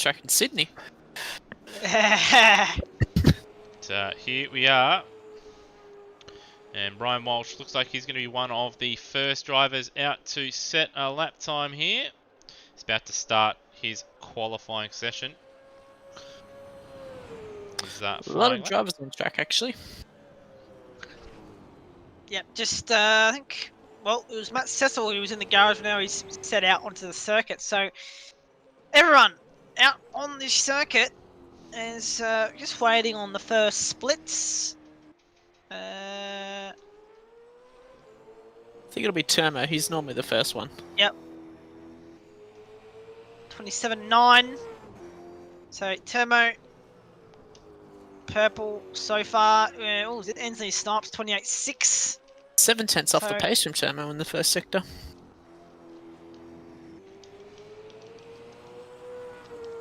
track in Sydney. Here we are. And Brian Walsh looks like he's going to be one of the first drivers out to set a lap time here. He's about to start his qualifying session. He's, a lot of drivers on track, actually. Yep, just I think, well, it was Matt Cecil who was in the garage. Now he's set out onto the circuit. So everyone out on this circuit is just waiting on the first splits. I think it'll be Termo. He's normally the first one. Yep. 27.9. So Termo, purple so far. Oh, is it Ensley Snipes 28.6? 7/10 off the pace from Termo in the first sector.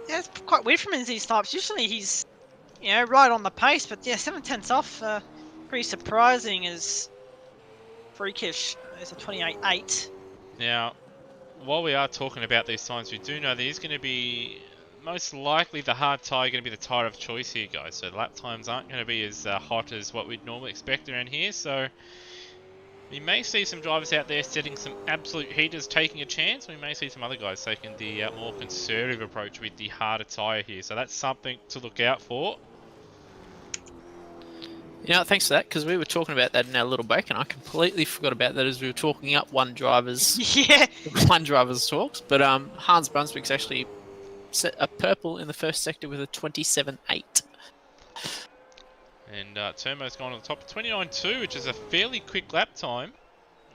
Yeah, it's quite weird from Ensley Snipes. Usually he's, right on the pace, but yeah, 7/10 off. Pretty surprising as freakish. It's a 28.8. Now, while we are talking about these times, we do know there's going to be most likely the hard tyre going to be the tyre of choice here, guys. So the lap times aren't going to be as hot as what we'd normally expect around here. So we may see some drivers out there setting some absolute heaters, taking a chance. We may see some other guys taking the more conservative approach with the harder tyre here. So that's something to look out for. Thanks for that, because we were talking about that in our little break, and I completely forgot about that as we were talking up one driver's talks. But Hans Brunswick's actually set a purple in the first sector with a 27.8. And Termo's gone on the top of 29.2, which is a fairly quick lap time.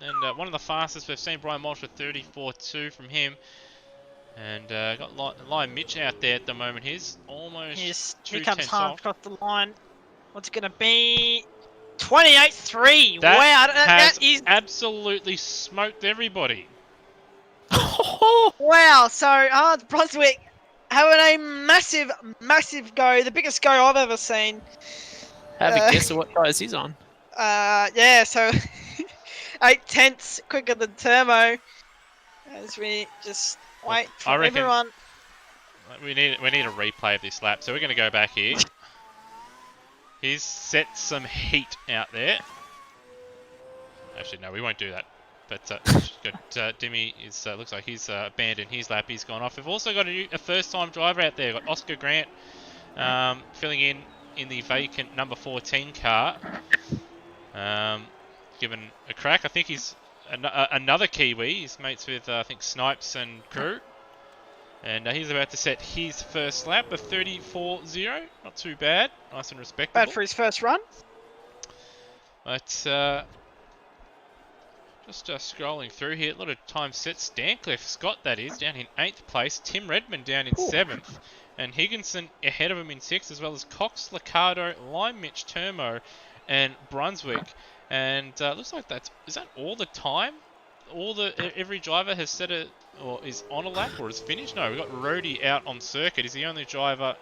And one of the fastest we've seen. Brian Walsh with 34.2 from him. And got Lion Mitch out there at the moment. He's almost here comes Hans across the line. What's it going to be? 28.3. That wow, has that is absolutely smoked everybody. Wow, so Hans Brunswick having a massive, massive go. The biggest go I've ever seen. Have a guess of what tyres he's on. Yeah, so 8/10 quicker than Termo. As we just wait for everyone. We need a replay of this lap, so we're going to go back here. He's set some heat out there. Actually, no, we won't do that. But Dimmy is looks like he's abandoned his lap. He's gone off. We've also got a first-time driver out there. We've got Oscar Grant filling in the vacant number 14 car. Given a crack. I think he's another Kiwi. He's mates with I think Snipes and crew. And he's about to set his first lap of 34.0. Not too bad. Nice and respectable. Bad for his first run. But just scrolling through here. A lot of time set. Stancliffe Scott, that is, down in 8th place. Tim Redmond down in 7th. And Higginson ahead of him in 6th, as well as Cox, Liccardo, Lime Mitch, Termo, and Brunswick. And looks like is that all the time? Every driver has set or is on a lap or is finished? No, we've got Rody out on circuit. Is the only driver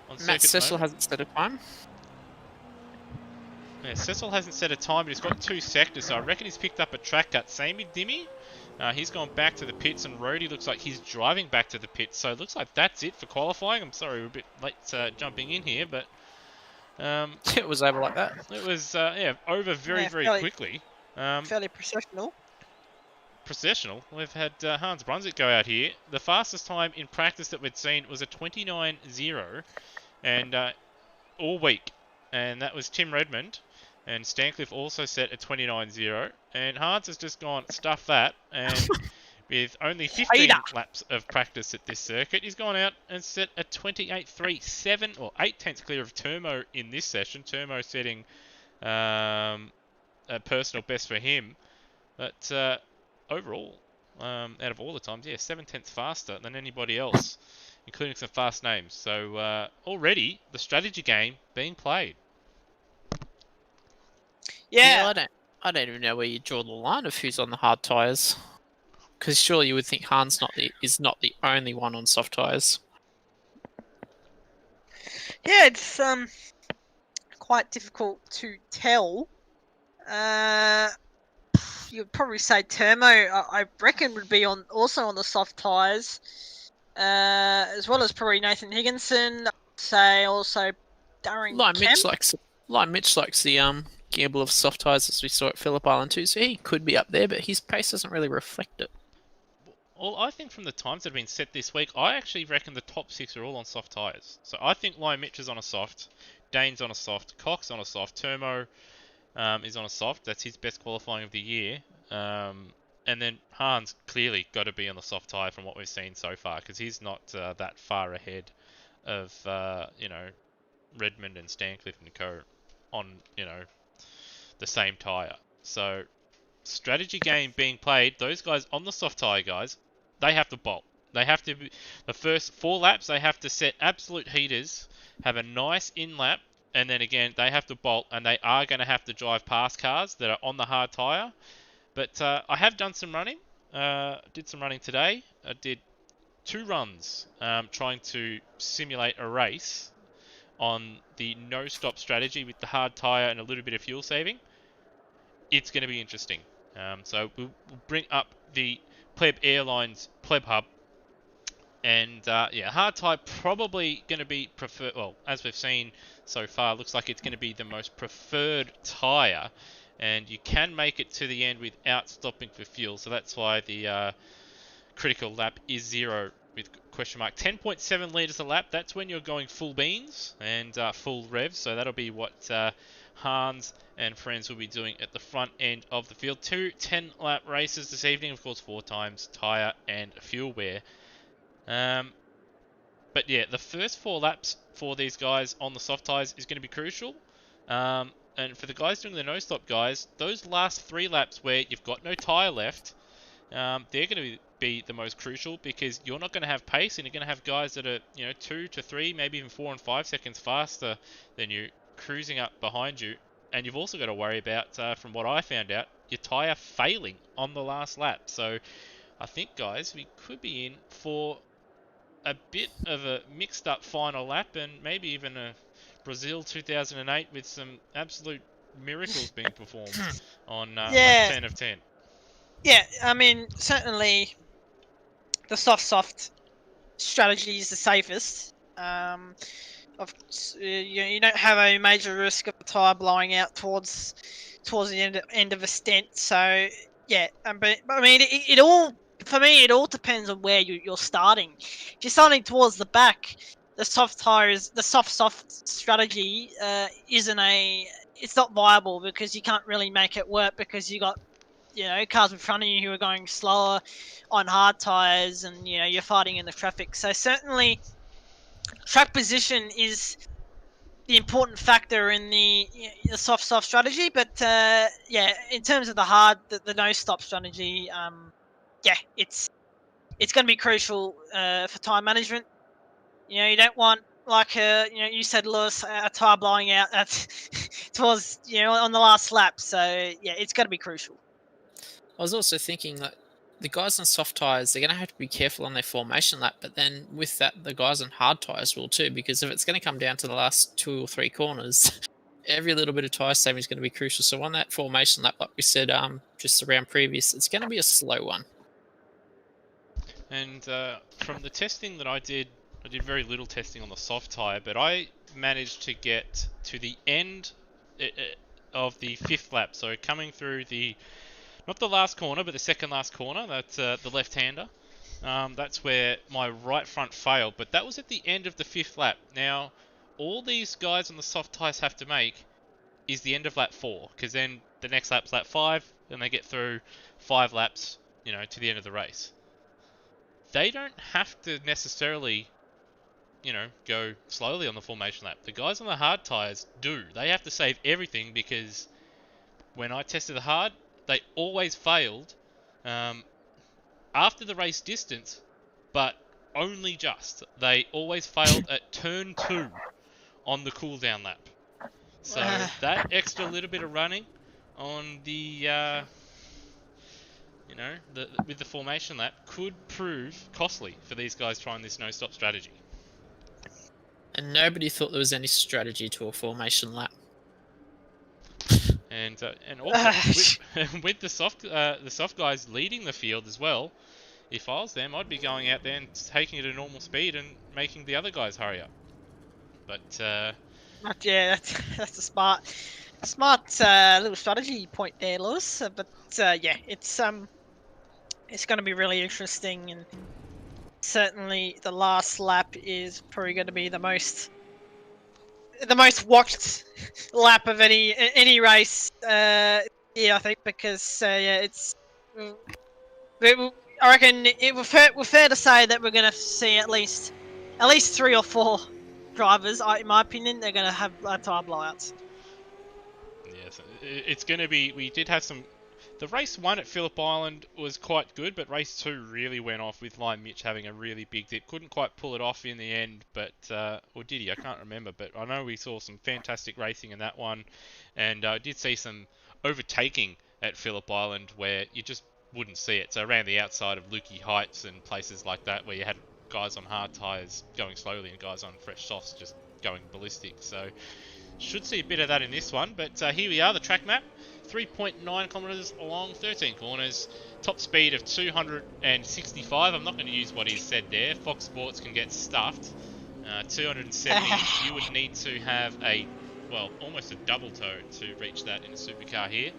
on circuit. Matt Cecil hasn't set a time. Yeah, Cecil hasn't set a time, but he's got 2 sectors, so I reckon he's picked up a track cut. Same with Dimmy. He's gone back to the pits, and Rody looks like he's driving back to the pits. So it looks like that's it for qualifying. I'm sorry we're a bit late jumping in here, but it was over like that. It was over very quickly. Fairly processional. We've had Hans Brunswick go out here. The fastest time in practice that we'd seen was a 29.0, and all week, and that was Tim Redmond. And Stancliffe also set a 29.0, and Hans has just gone stuff that, and with only 15 laps of practice at this circuit, he's gone out and set a 28.3, 7 or 8/10 clear of Termo in this session. Termo setting a personal best for him, but overall, out of all the times, 7/10 faster than anybody else, including some fast names. So already the strategy game being played. Yeah, I don't even know where you draw the line of who's on the hard tyres, because surely you would think Hans is not the only one on soft tyres. Yeah, it's quite difficult to tell. You'd probably say Termo, I reckon, would be also on the soft tyres. as well as probably Nathan Higginson. I'd say also Darren Kemp. Mitch likes the gamble of soft tyres as we saw at Phillip Island too, so he could be up there, but his pace doesn't really reflect it. Well, I think from the times that have been set this week, I actually reckon the top 6 are all on soft tyres. So I think Lion Mitch is on a soft, Dane's on a soft, Cox on a soft, Turmo is on a soft. That's his best qualifying of the year. And then Hans clearly got to be on the soft tyre from what we've seen so far, because he's not that far ahead of Redmond and Stancliffe and co on the same tyre. So strategy game being played. Those guys on the soft tyre, guys, they have to bolt. They have to be, the first 4 laps, they have to set absolute heaters, have a nice in lap, and then again, they have to bolt, and they are going to have to drive past cars that are on the hard tyre. But I have done some running. Did some running today. I did 2 runs trying to simulate a race on the no-stop strategy with the hard tyre and a little bit of fuel saving. It's going to be interesting. So we'll bring up the Pleb Airlines Pleb Hub. And hard tyre probably going to be preferred. Well, as we've seen so far, looks like it's going to be the most preferred tyre. And you can make it to the end without stopping for fuel. So that's why the critical lap is 0 with question mark. 10.7 litres a lap. That's when you're going full beans and full revs. So that'll be what Hans and friends will be doing at the front end of the field. 2 10-lap races this evening. Of course, 4 times tyre and fuel wear. But yeah, the first 4 laps for these guys on the soft tyres is going to be crucial. And for the guys doing the no-stop guys, those last 3 laps where you've got no tyre left, they're going to be the most crucial, because you're not going to have pace, and you're going to have guys that are 2 to 3, maybe even 4 and 5 seconds faster than you, cruising up behind you. And you've also got to worry about, from what I found out, your tyre failing on the last lap. So I think, guys, we could be in for a bit of a mixed up final lap, and maybe even a Brazil 2008 with some absolute miracles being performed on lap 10 of 10. Yeah, I mean, certainly the soft strategy is the safest. You don't have a major risk of a tyre blowing out towards the end of a stint. So yeah, but I mean, it all depends on where you're starting. If you're starting towards the back, the soft strategy it's not viable, because you can't really make it work, because you got cars in front of you who are going slower on hard tyres, and you're fighting in the traffic. So certainly track position is the important factor in the soft strategy. But in terms of the no stop strategy, it's going to be crucial for time management. You don't want, like you said, Lewis, a tyre blowing out towards on the last lap. So yeah, it's going to be crucial. I was also thinking that the guys on soft tyres, they're going to have to be careful on their formation lap, but then with that, the guys on hard tyres will too, because if it's going to come down to the last 2 or 3 corners, every little bit of tyre saving is going to be crucial. So on that formation lap, like we said just around previous, it's going to be a slow one. And from the testing that I did very little testing on the soft tyre, but I managed to get to the end of the 5th lap. So coming through not the last corner, but the second last corner, that's the left-hander. That's where my right front failed, but that was at the end of the 5th lap. Now, all these guys on the soft tyres have to make is the end of lap 4, because then the next lap's lap 5, and they get through 5 laps, to the end of the race. They don't have to necessarily, go slowly on the formation lap. The guys on the hard tyres do. They have to save everything, because when I tested the hard, they always failed after the race distance, but only just. They always failed at turn 2 on the cool down lap. So that extra little bit of running on the with the formation lap could prove costly for these guys trying this no-stop strategy. And nobody thought there was any strategy to a formation lap. And also with the soft guys leading the field as well, if I was them, I'd be going out there and taking it at normal speed and making the other guys hurry up. But Yeah, that's a smart little strategy point there, Lewis. But yeah, it's going to be really interesting, and certainly the last lap is probably going to be the most watched lap of any race. Yeah, I think because yeah, it's. I reckon we're fair to say that we're going to see at least 3 or 4 drivers. In my opinion, they're going to have tire blowouts. yes, it's going to be. We did have some. The race 1 at Phillip Island was quite good, but race 2 really went off with Lime Mitch having a really big dip. Couldn't quite pull it off in the end, but or did he? I can't remember. But I know we saw some fantastic racing in that one, and I did see some overtaking at Phillip Island where you just wouldn't see it. So around the outside of Lukey Heights and places like that, where you had guys on hard tyres going slowly and guys on fresh softs just going ballistic. So should see a bit of that in this one. But here we are, the track map. 3.9 kilometres long, 13 corners, top speed of 265. I'm not going to use what he said there. Fox Sports can get stuffed. 270. You would need to have almost a double toe to reach that in a supercar here.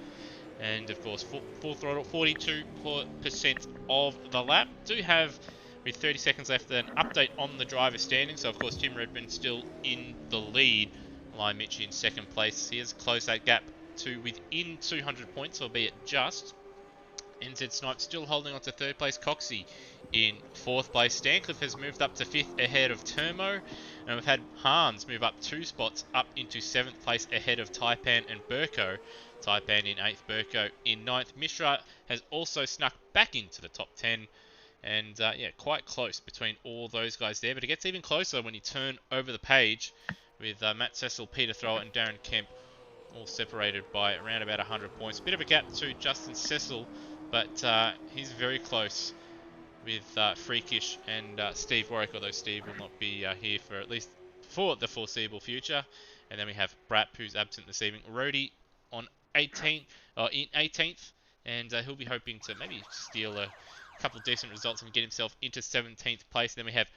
And of course, full throttle, 42% of the lap. Do have, with 30 seconds left, an update on the driver standing. So of course, Tim Redmond still in the lead. Lime Mitch in second place. He has closed that gap to within 200 points, albeit just. NZ Snipe still holding on to third place. Coxie in fourth place. Stancliffe has moved up to fifth ahead of Termo. And we've had Hans move up 2 spots up into seventh place ahead of Taipan and Burko. Taipan in 8th, Burko in 9th. Mishra has also snuck back into the top 10. And yeah, quite close between all those guys there. But it gets even closer when you turn over the page with Matt Cecil, Peter Thrower and Darren Kemp all separated by around about 100 points. Bit of a gap to Justin Cecil, but he's very close with Freakish and Steve Warwick, although Steve will not be here for at least for the foreseeable future. And then we have Bratt, who's absent this evening. Rody on in 18th, and he'll be hoping to maybe steal a couple of decent results and get himself into 17th place. And then we have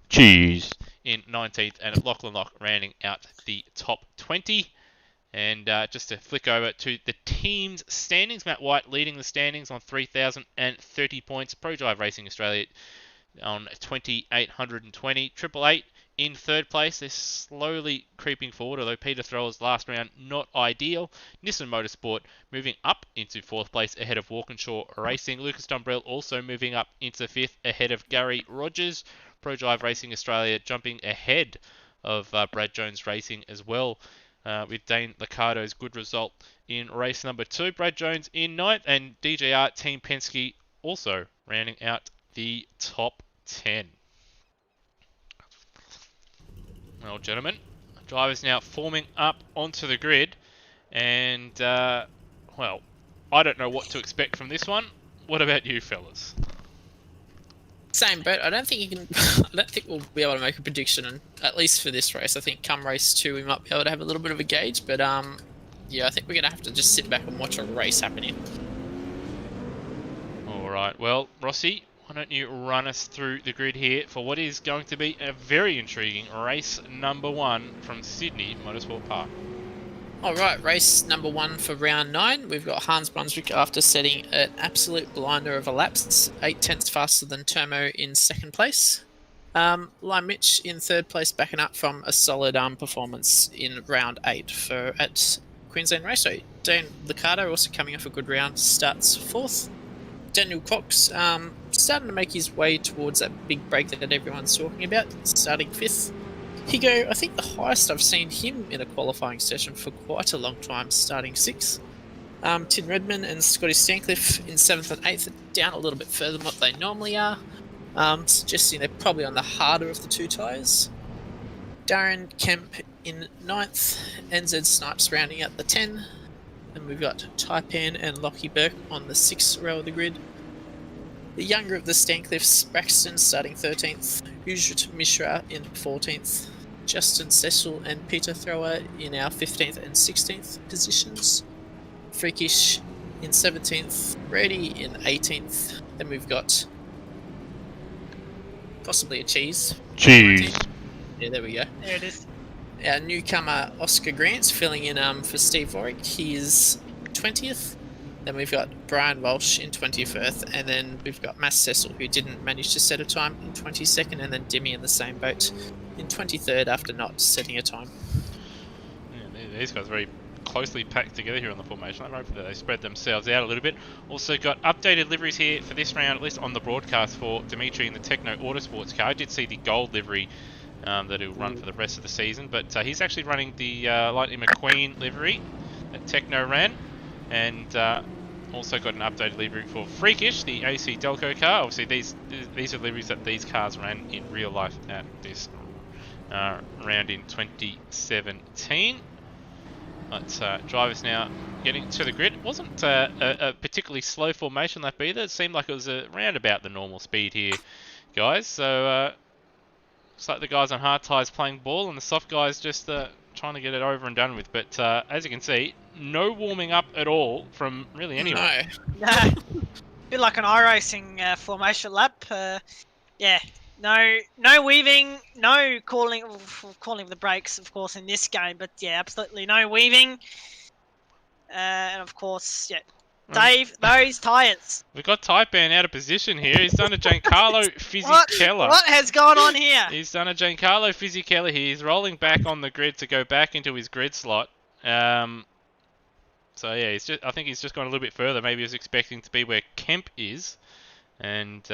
Cheese in 19th, and Lachlan Locke rounding out the top 20. And just to flick over to the team's standings, Matt White leading the standings on 3,030 points. Pro Drive Racing Australia on 2,820. Triple Eight in third place. They're slowly creeping forward, although Peter Thrower's last round not ideal. Nissan Motorsport moving up into fourth place ahead of Walkinshaw Racing. Lucas Dumbrell also moving up into fifth ahead of Gary Rogers. Pro Drive Racing Australia jumping ahead of Brad Jones Racing as well. With Dane Liccardo's good result in race number 2. Brad Jones in 9th, and DJR Team Penske also rounding out the top 10. Well, gentlemen, drivers now forming up onto the grid, and well, I don't know what to expect from this one. What about you, fellas? Same boat. I don't think we'll be able to make a prediction, at least for this race. I think come race 2 we might be able to have a little bit of a gauge, but yeah, I think we're gonna have to just sit back and watch a race happening. All right. Well, Rossi, why don't you run us through the grid here for what is going to be a very intriguing race number 1 from Sydney Motorsport Park. Alright, race number 1 for round 9. We've got Hans Brunswick after setting an absolute blinder of a laps, 8 tenths faster than Termo in second place. Lime Mitch in third place, backing up from a solid performance in round 8 at Queensland Raceway. Dane Liccardo also coming off a good round, starts 4th. Daniel Cox starting to make his way towards that big break that everyone's talking about, starting 5th. Higo, I think the highest I've seen him in a qualifying session for quite a long time, starting 6th. Tim Redmond and Scotty Stancliffe in 7th and 8th, down a little bit further than what they normally are, suggesting they're probably on the harder of the 2 tyres. Darren Kemp in 9th, NZ Snipes rounding out the 10, and we've got Taipan and Lockie Burke on the 6th row of the grid. The younger of the Stancliffes, Braxton starting 13th, Ujrit Mishra in 14th, Justin Cecil and Peter Thrower in our 15th and 16th positions, Freakish in 17th, Brady in 18th, then we've got possibly a cheese. Cheese. Yeah, there we go. There it is. Our newcomer Oscar Grant's filling in for Steve Warwick. He is 20th. Then we've got Brian Walsh in 21st, and then we've got Mass Cecil, who didn't manage to set a time, in 22nd, and then Demi in the same boat in 23rd after not setting a time. Yeah, these guys are very closely packed together here on the formation. I'm hoping that they spread themselves out a little bit. Also got updated liveries here for this round, at least on the broadcast, for Dimitri in the Techno Autosports car. I did see the gold livery that he'll run for the rest of the season, but he's actually running the Lightning McQueen livery that Techno ran, and also got an updated livery for Freakish, the AC Delco car. Obviously these are liveries that these cars ran in real life at this round in 2017. But drivers now getting to the grid. It wasn't a particularly slow formation lap either. It seemed like it was around about the normal speed here, guys. So looks like the guys on hard tyres playing ball and the soft guys just trying to get it over and done with. But as you can see, no warming up at all from really anyone. No. Bit like an iRacing formation lap. Yeah. No weaving, no calling the brakes, of course, in this game. But yeah, absolutely no weaving. And of course, yeah, Dave, those tyres. We've got Taipan out of position here. He's done a Giancarlo Fisichella. What has gone on here? He's done a Giancarlo Fisichella here. He's rolling back on the grid to go back into his grid slot. So yeah, I think he's just gone a little bit further. Maybe he was expecting to be where Kemp is. And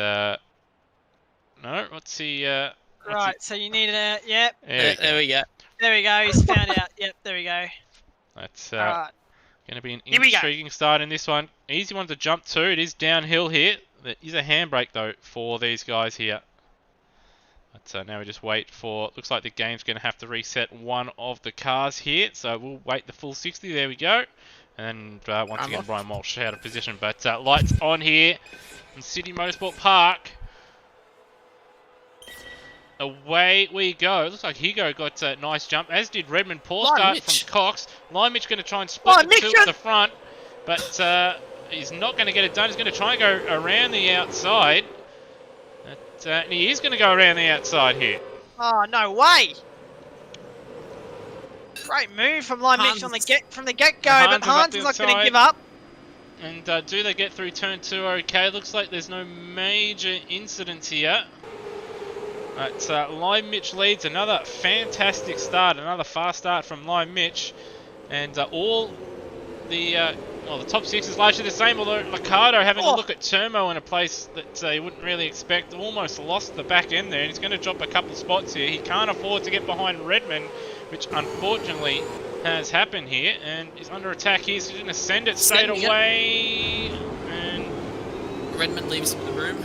no, what's he? Right, so you need a yep. There we go. There we go. He's found out. Yep, there we go. That's Right. going to be an intriguing start in this one. Easy one to jump to. It is downhill here. There is a handbrake though for these guys here. But now we just wait for. Looks like the game's going to have to reset one of the cars here. So we'll wait the full 60. There we go. And once again, Brian Walsh out of position. But lights on here in City Motorsport Park. Away we go. Looks like Higo got a nice jump, as did Redmond. Poor start from Cox. Lime Mitch going to try and split the two at the front, but he's not going to get it done. He's going to try and go around the outside. And he is going to go around the outside here. Oh, no way. Great move from Lime Mitch from the get-go, but Hans is not going to give up. And do they get through turn 2 okay? Looks like there's no major incidents here. But Lime Mitch leads. Another fantastic start, another fast start from Lime Mitch. And all the top 6 is largely the same, although Ricardo having a look at Turmo in a place that he wouldn't really expect. Almost lost the back end there, and he's going to drop a couple of spots here. He can't afford to get behind Redmond, which unfortunately has happened here. And he's under attack here, so he's going to send it straight away. And Redmond leaves him in the room.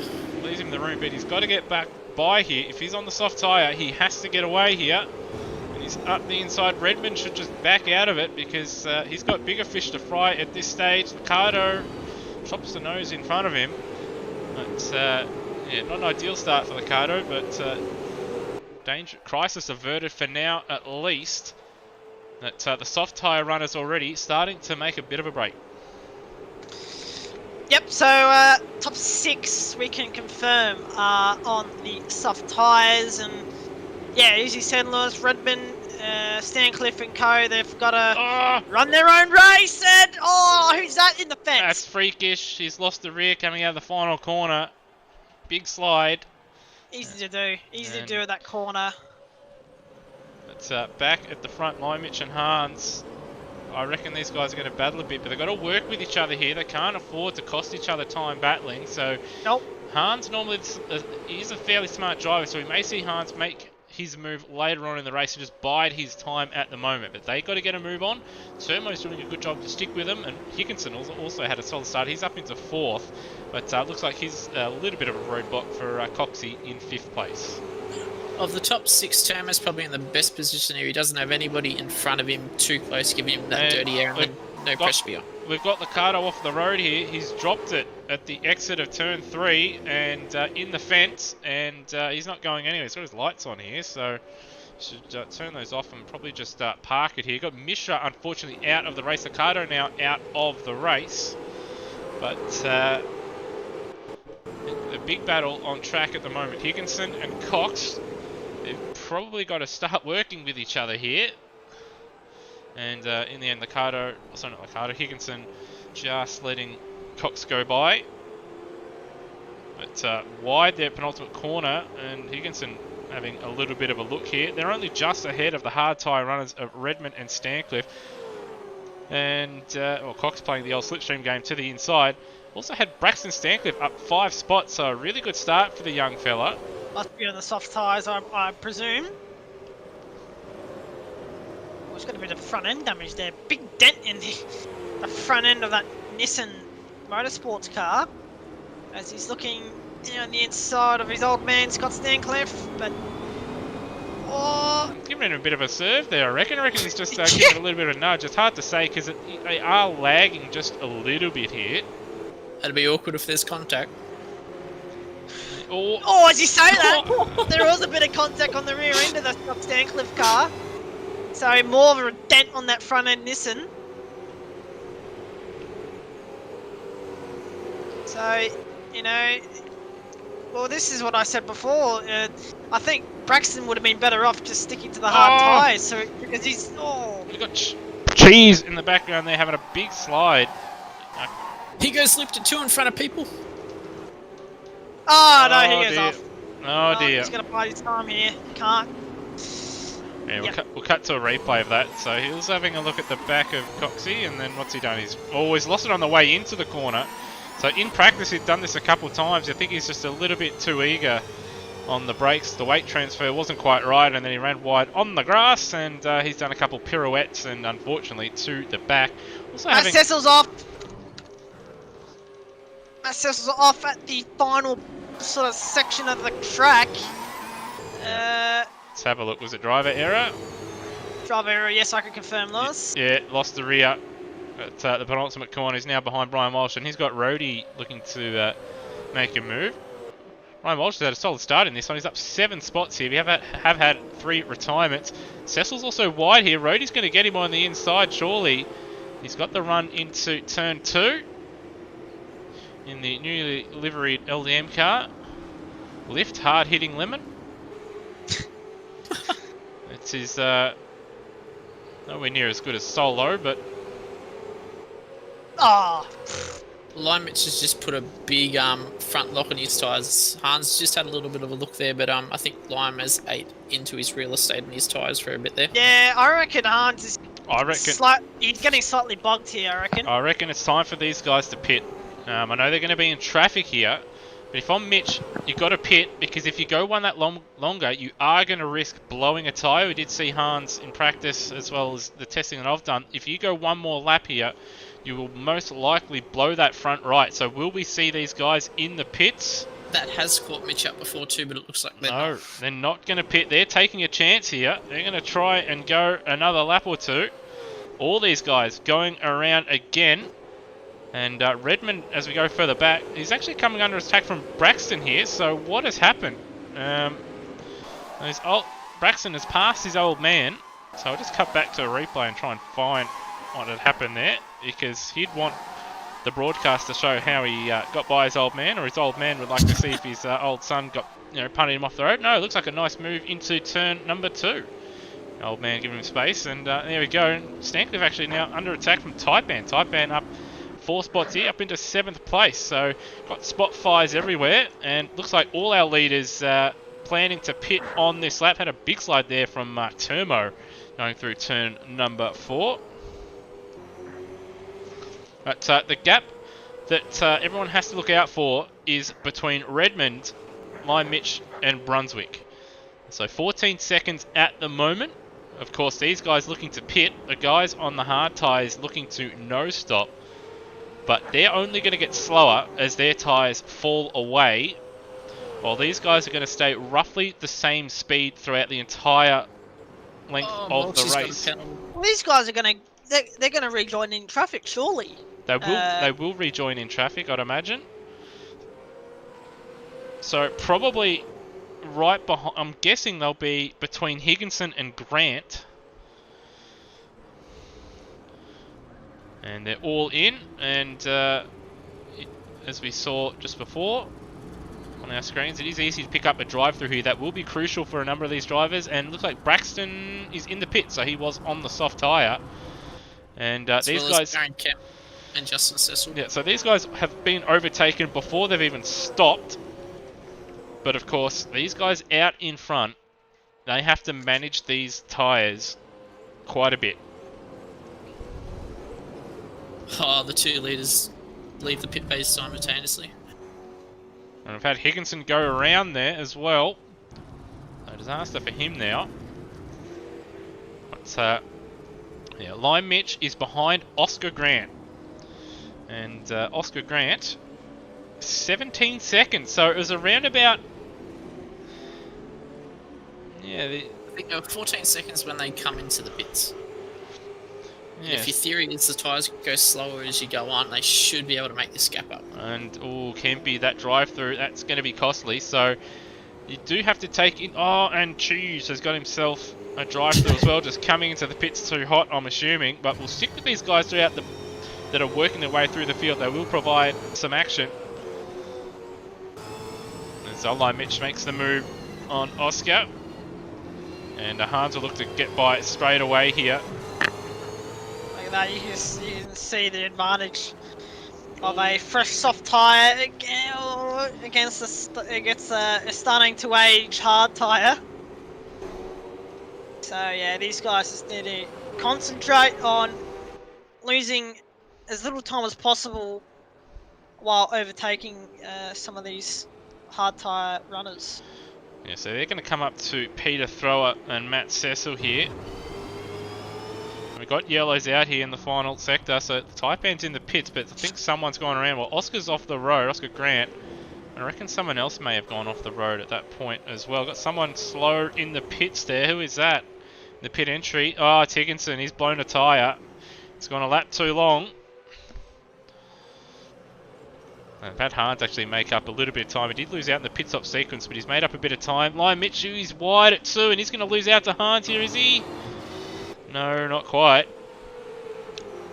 Leaves him in the room, but he's got to get back by here. If he's on the soft tyre, he has to get away here. And he's up the inside. Redmond should just back out of it because he's got bigger fish to fry at this stage. Ricardo chops the nose in front of him. But yeah, not an ideal start for Ricardo, but danger, crisis averted for now at least. That the soft tyre runners already starting to make a bit of a break. Yep, so top 6 we can confirm are on the soft tyres, and yeah, as you said, Lewis, Redmond, Stancliffe and co, they've got to run their own race, and who's that in the fence? That's Freakish. He's lost the rear coming out of the final corner. Big slide. Easy to do at that corner. It's back at the front, Lime Mitch and Hans. I reckon these guys are going to battle a bit, but they've got to work with each other here. They can't afford to cost each other time battling. So Hans normally is a fairly smart driver, so we may see Hans make his move later on in the race and just bide his time at the moment. But they got to get a move on. Turmo's doing a good job to stick with him, and Hickinson also had a solid start. He's up into 4th, but looks like he's a little bit of a roadblock for Coxey in 5th place. Of the top 6, Turmo's probably in the best position here. He doesn't have anybody in front of him too close, giving him that dirty air and no pressure behind. We've got Ricardo off the road here. He's dropped it at the exit of turn 3 and in the fence, and he's not going anywhere. He's got his lights on here, so should turn those off and probably just park it here. Got Mishra unfortunately out of the race. Ricardo now out of the race, but A big battle on track at the moment. Higginson and Cox, they've probably got to start working with each other here. And in the end, Higginson just letting Cox go by. But wide there, penultimate corner, and Higginson having a little bit of a look here. They're only just ahead of the hard tyre runners of Redmond and Stancliffe. And Cox playing the old slipstream game to the inside. Also had Braxton Stancliffe up 5 spots, so a really good start for the young fella. Must be on the soft tyres, I presume. Oh, it's got a bit of front end damage there. Big dent in the front end of that Nissan Motorsports car. As he's looking on the inside of his old man, Scott Stancliffe, but... Oh! Giving him a bit of a serve there, I reckon. He's just giving it a little bit of a nudge. It's hard to say because they are lagging just a little bit here. That'd be awkward if there's contact. Oh, as you say that, there was a bit of contact on the rear end of the Scott Stancliffe car. So more of a dent on that front end Nissan. So, you know, well, this is what I said before. I think Braxton would have been better off just sticking to the hard tyres. So because he's We've got Cheese in the background there having a big slide. Higo slipped it 2 in front of people. Oh no, he goes dear. off. Oh dear. He's gonna bide his time here. Can't. Yeah, we'll cut to a replay of that. So he was having a look at the back of Coxie, and then what's he done? He's always lost it on the way into the corner. So in practice, he'd done this a couple of times. I think he's just a little bit too eager on the brakes. The weight transfer wasn't quite right, and then he ran wide on the grass, and he's done a couple pirouettes, and unfortunately to the back. Also Matt Cecil's off. Matt Cecil's off at the final sort of section of the track. Let's have a look. Was it driver error? Driver error, yes, I can confirm, Lewis. Yeah, lost the rear at the penultimate corner. He's now behind Brian Walsh, and he's got Rhodey looking to make a move. Brian Walsh has had a solid start in this one. He's up 7 spots here. We have had 3 retirements. Cecil's also wide here. Rhodey's going to get him on the inside, surely. He's got the run into turn 2 in the newly liveried LDM car. Lift, hard hitting Lemon. It's his nowhere near as good as Solo, but Line Mitch has just put a big front lock on his tyres. Hans just had a little bit of a look there, but I think Lime has ate into his real estate and his tyres for a bit there. Yeah, I reckon Hans is he's getting slightly bogged here, I reckon. I reckon it's time for these guys to pit. I know they're going to be in traffic here, but if I'm Mitch, you've got to pit, because if you go one that longer, you are going to risk blowing a tyre. We did see Hans in practice, as well as the testing that I've done. If you go one more lap here, you will most likely blow that front right. So will we see these guys in the pits? That has caught Mitch up before too, but it looks like they're not going to pit. They're taking a chance here. They're going to try and go another lap or 2. All these guys going around again. And Redmond, as we go further back, he's actually coming under attack from Braxton here. So what has happened? Braxton has passed his old man. So I'll just cut back to a replay and try and find what had happened there, because he'd want the broadcast to show how he got by his old man, or his old man would like to see if his old son got, punted him off the road. No, it looks like a nice move into turn number 2. Old man giving him space, and there we go. Stancliffe actually now under attack from Taipan. Taipan up 4 spots here, up into 7th place. So got spot fires everywhere, and looks like all our leaders planning to pit on this lap. Had a big slide there from Termo going through turn number 4. But the gap that everyone has to look out for is between Redmond, Lime Mitch and Brunswick. So 14 seconds at the moment. Of course, these guys looking to pit, the guys on the hard tyres looking to no stop. But they're only going to get slower as their tyres fall away, while these guys are going to stay roughly the same speed throughout the entire length of the race. Well, these guys are going to they're going to rejoin in traffic, surely. They will rejoin in traffic, I'd imagine. So probably right behind. I'm guessing they'll be between Higginson and Grant. And they're all in, and as we saw just before, on our screens. It is easy to pick up a drive-through here. That will be crucial for a number of these drivers. And it looks like Braxton is in the pit, so he was on the soft tyre. And these guys... Aaron Kemp and Justin Cecil. Yeah, so these guys have been overtaken before they've even stopped. But of course, these guys out in front, they have to manage these tyres quite a bit. Oh, the two leaders leave the pit base simultaneously. And we've had Higginson go around there as well. A disaster for him now. But, yeah, Lime Mitch is behind Oscar Grant. And Oscar Grant, 17 seconds. So it was around about... Yeah, I think they were 14 seconds when they come into the pits. yeah. If your theory is the tyres go slower as you go on, they should be able to make this gap up. And, oh, Kempy, that drive-through, that's going to be costly. So you do have to take in... Oh, and Cheese has got himself a drive-through as well, just coming into the pits too hot, I'm assuming. But we'll stick with these guys throughout that are working their way through the field. They will provide some action. As Lime Mitch makes the move on Oscar. And Hans will look to get by it straight away here. Look at that, you can see the advantage of a fresh soft tyre against a starting to age hard tyre. So yeah, these guys just need to concentrate on losing as little time as possible while overtaking some of these hard tyre runners. Yeah, so they're going to come up to Peter Thrower and Matt Cecil here. We've got yellows out here in the final sector, so Taipan's in the pits, but I think someone's gone around. Well, Oscar's off the road, Oscar Grant. I reckon someone else may have gone off the road at that point as well. Got someone slow in the pits there. Who is that? The pit entry. Oh, it's Higginson. He's blown a tyre. It's gone a lap too long. And Pat Hans actually make up a little bit of time. He did lose out in the pit stop sequence, but he's made up a bit of time. Lime Mitchell is wide at 2, and he's going to lose out to Hans here, is he? No, not quite.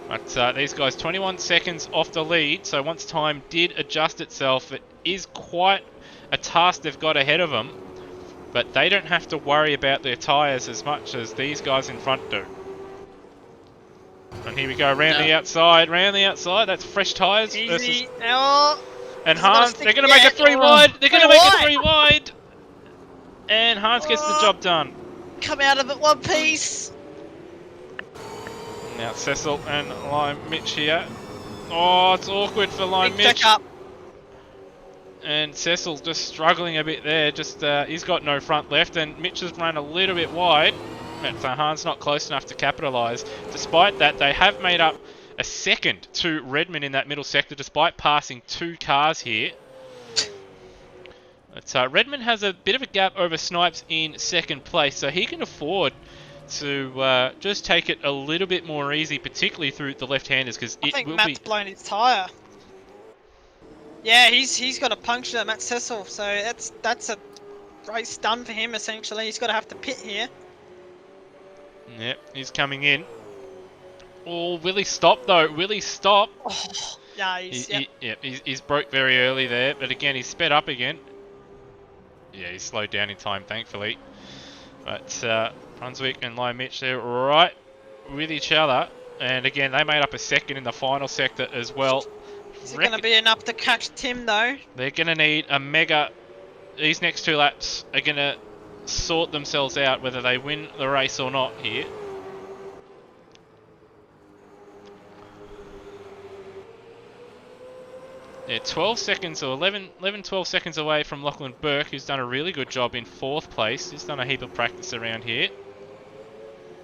But these guys, 21 seconds off the lead, so once time did adjust itself, it is quite a task they've got ahead of them. But they don't have to worry about their tyres as much as these guys in front do. And here we go, round the outside, that's fresh tyres. Easy. Versus... Oh, and Hans, they're going to make it 3 wide, they're going to make it 3 wide. And Hans gets the job done. Come out of it one piece. Now Cecil and Lime Mitch here. Oh, it's awkward for Lime Mitch. Up. And Cecil's just struggling a bit there, he's got no front left, and Mitch has run a little bit wide. But Hans not close enough to capitalise. Despite that, they have made up a second to Redmond in that middle sector, despite passing 2 cars here. But Redmond has a bit of a gap over Snipes in second place, so he can afford to just take it a little bit more easy, particularly through the left-handers, because I think Matt's blown his tyre. Yeah, he's got a puncture, Matt Cecil, so that's a race done for him essentially. He's got to have to pit here. Yep, he's coming in. Oh, will he stop though? Will he stop? Oh, yeah, he's broke very early there, but again, he's sped up again. Yeah, he's slowed down in time, thankfully. But Brunswick and Lime Mitch, they're right with each other. And again, they made up a second in the final sector as well. Is it going to be enough to catch Tim though? They're going to need a mega... These next 2 laps are going to sort themselves out whether they win the race or not here. Yeah, 12 seconds or 12 seconds away from Lachlan Burke, who's done a really good job in 4th place. He's done a heap of practice around here.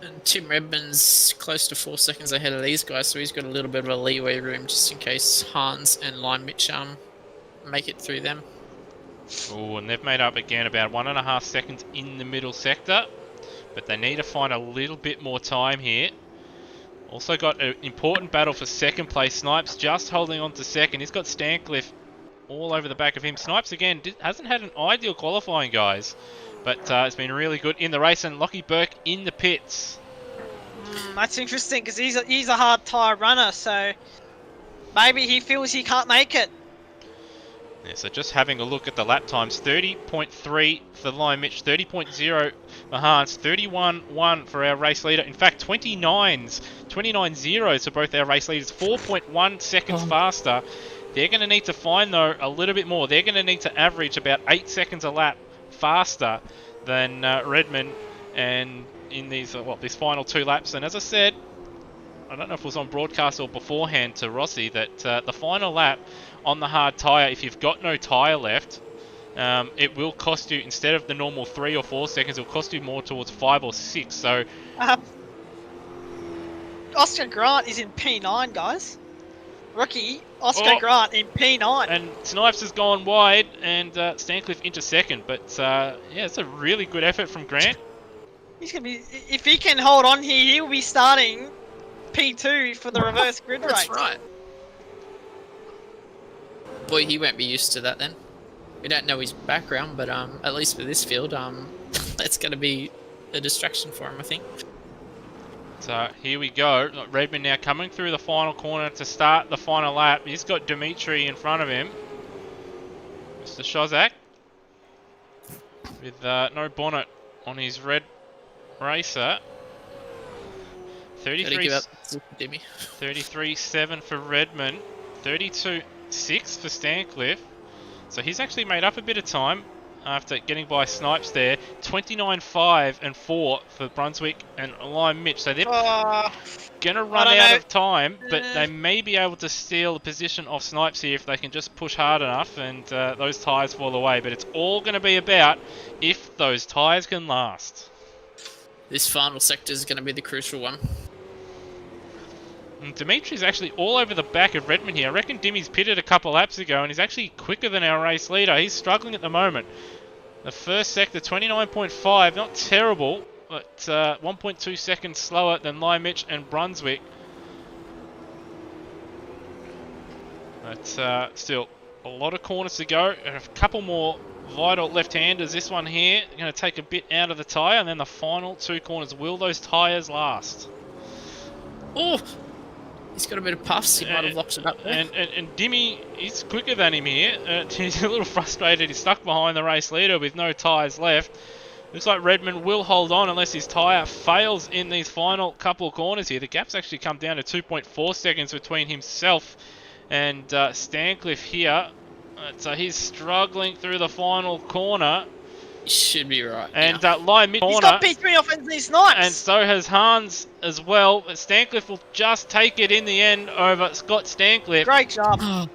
And Tim Redmond's close to 4 seconds ahead of these guys, so he's got a little bit of a leeway room just in case Hans and Lime Mitch make it through them. Oh, and they've made up again about 1.5 seconds in the middle sector, but they need to find a little bit more time here. Also got an important battle for second place. Snipes just holding on to second. He's got Stancliffe all over the back of him. Snipes again hasn't had an ideal qualifying, guys, but it's been really good in the race. And Lockie Burke in the pits. That's interesting because he's a hard tyre runner, so maybe he feels he can't make it. Yeah, so just having a look at the lap times, 30.3 for Lion Mitch, 30.0 for Hans, 31.1 for our race leader. In fact, 29 zeros for both our race leaders, 4.1 seconds faster. They're going to need to find, though, a little bit more. They're going to need to average about 8 seconds a lap faster than Redmond and in these final 2 laps. And as I said, I don't know if it was on broadcast or beforehand to Rossi, that the final lap on the hard tyre, if you've got no tyre left, it will cost you, instead of the normal 3 or 4 seconds, it will cost you more towards 5 or 6. So Oscar Grant is in P9, guys. Rookie Oscar Grant in P9. And Snipes has gone wide, and Stancliffe into second. But yeah, it's a really good effort from Grant. He's gonna be, if he can hold on here, he'll be starting P2 for the reverse grid race. That's right. Boy, he won't be used to that then. We don't know his background, but at least for this field, that's going to be a distraction for him, I think. So here we go. Redmond now coming through the final corner to start the final lap. He's got Dimitri in front of him. Mr. Shozak with no bonnet on his red racer. 33.7 for Redmond, 32.6 for Stancliffe. So he's actually made up a bit of time after getting by Snipes there. 29.5 and 4 for Brunswick and Lion Mitch. So they're going to run out of time, but they may be able to steal the position of Snipes here if they can just push hard enough and those tyres fall away. But it's all going to be about if those tyres can last. This final sector is going to be the crucial one. And Dimitri's actually all over the back of Redmond here. I reckon Dimmy's pitted a couple laps ago and he's actually quicker than our race leader. He's struggling at the moment. The first sector, 29.5, not terrible, but 1.2 seconds slower than Lion Mitch and Brunswick. But still, a lot of corners to go. And a couple more vital left-handers. This one here, going to take a bit out of the tyre, and then the final 2 corners. Will those tyres last? Oh! He's got a bit of puffs, he might have locked it up there. And Dimmy, he's quicker than him here. He's a little frustrated. He's stuck behind the race leader with no tyres left. Looks like Redmond will hold on unless his tyre fails in these final couple of corners here. The gap's actually come down to 2.4 seconds between himself and Stancliffe here. So he's struggling through the final corner. He should be right. And Lion Mitch corner. He's got P3 off Anthony Snipes. And so has Hans as well. But Stancliffe will just take it in the end over Scott Stancliffe. Great job.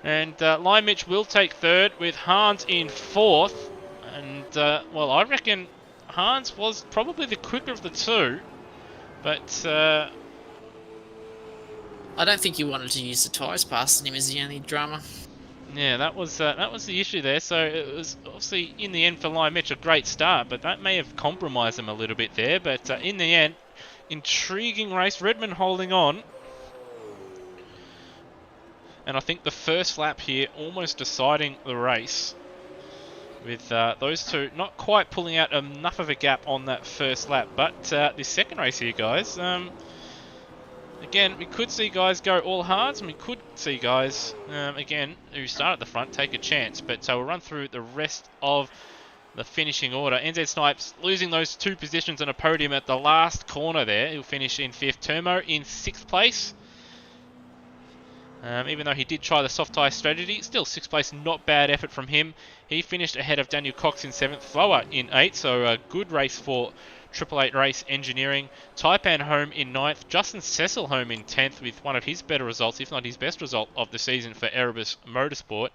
And Lion Mitch will take third with Hans in fourth. And, well, I reckon Hans was probably the quicker of the two. But I don't think he wanted to use the tyres passing him is the only drama. yeah, that was the issue there. So it was obviously in the end for Lion Mitch a great start, but that may have compromised him a little bit there. But in the end, intriguing race. Redmond holding on, and I think the first lap here almost deciding the race, with those two not quite pulling out enough of a gap on that first lap. But this second race here, guys. Again, we could see guys go all hards, and we could see guys, again, who start at the front, take a chance. But we'll run through the rest of the finishing order. NZ Snipes losing those 2 positions on a podium at the last corner there. He'll finish in 5th. Termo in 6th place. Even though he did try the soft tyre strategy, still 6th place, not bad effort from him. He finished ahead of Daniel Cox in 7th, Flower in 8th, so a good race for 888 Race Engineering. Taipan home in 9th, Justin Cecil home in 10th with one of his better results, if not his best result of the season for Erebus Motorsport.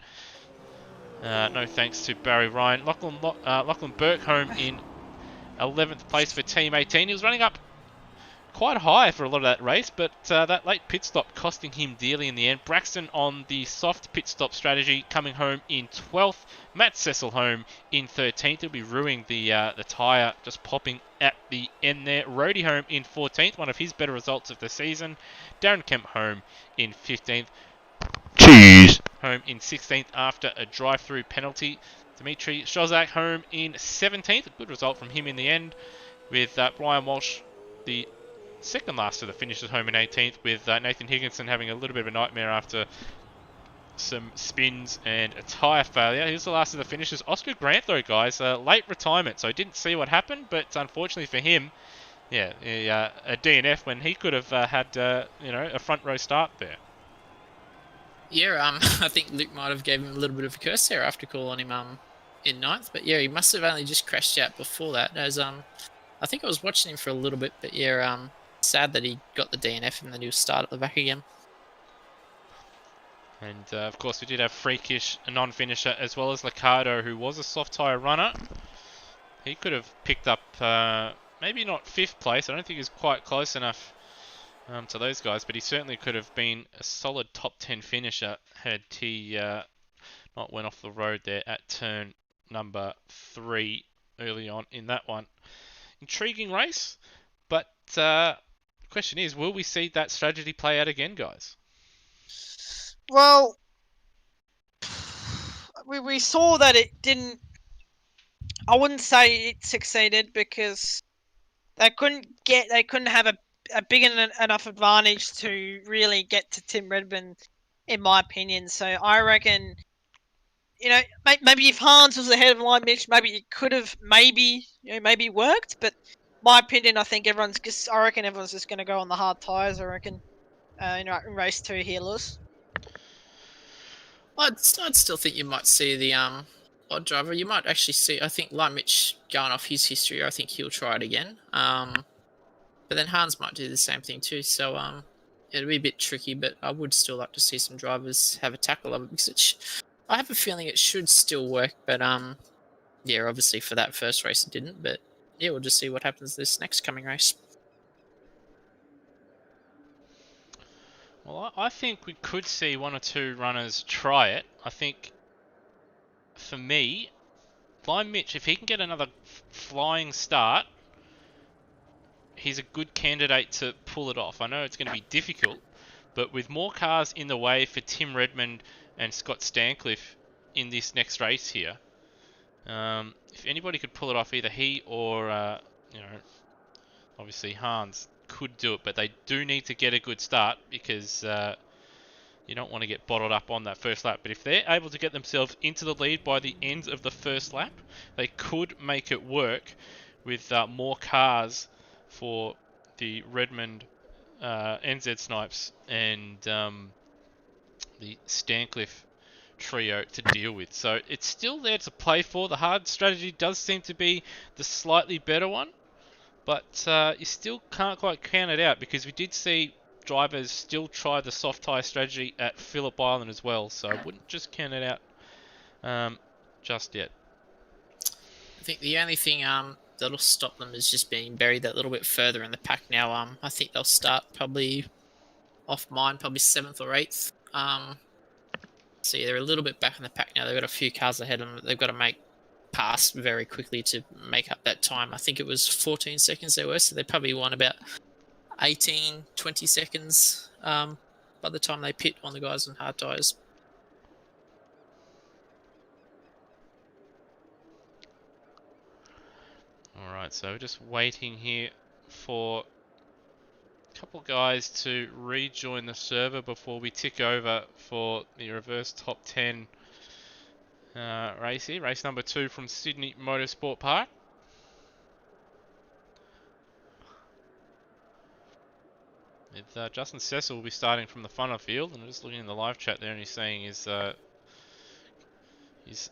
No thanks to Barry Ryan. Lachlan Burke home in 11th place for Team 18. He was running up quite high for a lot of that race, but that late pit stop costing him dearly in the end. Braxton on the soft pit stop strategy coming home in 12th. Matt Cecil home in 13th. He'll be ruining the tyre, just popping at the end there. Rhodey home in 14th, one of his better results of the season. Darren Kemp home in 15th. Cheese! Home in 16th after a drive-through penalty. Dimitri Shozak home in 17th. A good result from him in the end, with Brian Walsh, the second last of the finishers, home in 18th, with Nathan Higginson having a little bit of a nightmare after some spins and a tyre failure. Here's the last of the finishers. Oscar Grant, though, guys, late retirement, so I didn't see what happened, but unfortunately for him, yeah, a DNF when he could have had a front row start there. Yeah, I think Luke might have gave him a little bit of a curse there after calling him in ninth, but yeah, he must have only just crashed out before that. As I think I was watching him for a little bit, but yeah, sad that he got the DNF and then he'll start at the back again. And of course, we did have Freakish, a non-finisher, as well as Liccardo, who was a soft tyre runner. He could have picked up maybe not 5th place. I don't think he was quite close enough to those guys, but he certainly could have been a solid top 10 finisher had he not went off the road there at turn number 3 early on in that one. Intriguing race, but the question is, will we see that strategy play out again, guys? Well, we saw that it didn't. I wouldn't say it succeeded because they couldn't have a big enough advantage to really get to Tim Redmond, in my opinion. So I reckon, maybe if Hans was ahead of Line Mitch, maybe it could have maybe worked. But my opinion, I reckon everyone's just going to go on the hard tyres. I reckon, in race 2 here, Lewis. I'd still think you might see the odd driver. You might actually see. I think Line Mitch going off his history. I think he'll try it again. But then Hans might do the same thing too. So it'll be a bit tricky. But I would still like to see some drivers have a tackle of it because I have a feeling it should still work. But yeah, obviously for that first race it didn't. But yeah, we'll just see what happens this next coming race. Well, I think we could see 1 or 2 runners try it. I think, for me, Line Mitch, if he can get another flying start, he's a good candidate to pull it off. I know it's going to be difficult, but with more cars in the way for Tim Redmond and Scott Stancliffe in this next race here, if anybody could pull it off, either he or, obviously Hans could do it, but they do need to get a good start because you don't want to get bottled up on that first lap. But if they're able to get themselves into the lead by the end of the first lap, they could make it work with more cars for the Redmond NZ Snipes and the Stancliffe trio to deal with. So it's still there to play for. The hard strategy does seem to be the slightly better one, but you still can't quite count it out because we did see drivers still try the soft tyre strategy at Phillip Island as well, so I wouldn't just count it out just yet. I think the only thing that'll stop them is just being buried that little bit further in the pack now. I think they'll start probably off mine, probably 7th or 8th. So yeah, they're a little bit back in the pack now. They've got a few cars ahead of them that they've got to make pass very quickly to make up that time. I think it was 14 seconds they were, so they probably won about 18, 20 seconds by the time they pit on the guys on hard tyres. Alright, so we're just waiting here for a couple guys to rejoin the server before we tick over for the reverse top 10 race here. Race number 2 from Sydney Motorsport Park. With Justin Cecil will be starting from the front of the field, and I'm just looking in the live chat there, and he's saying he's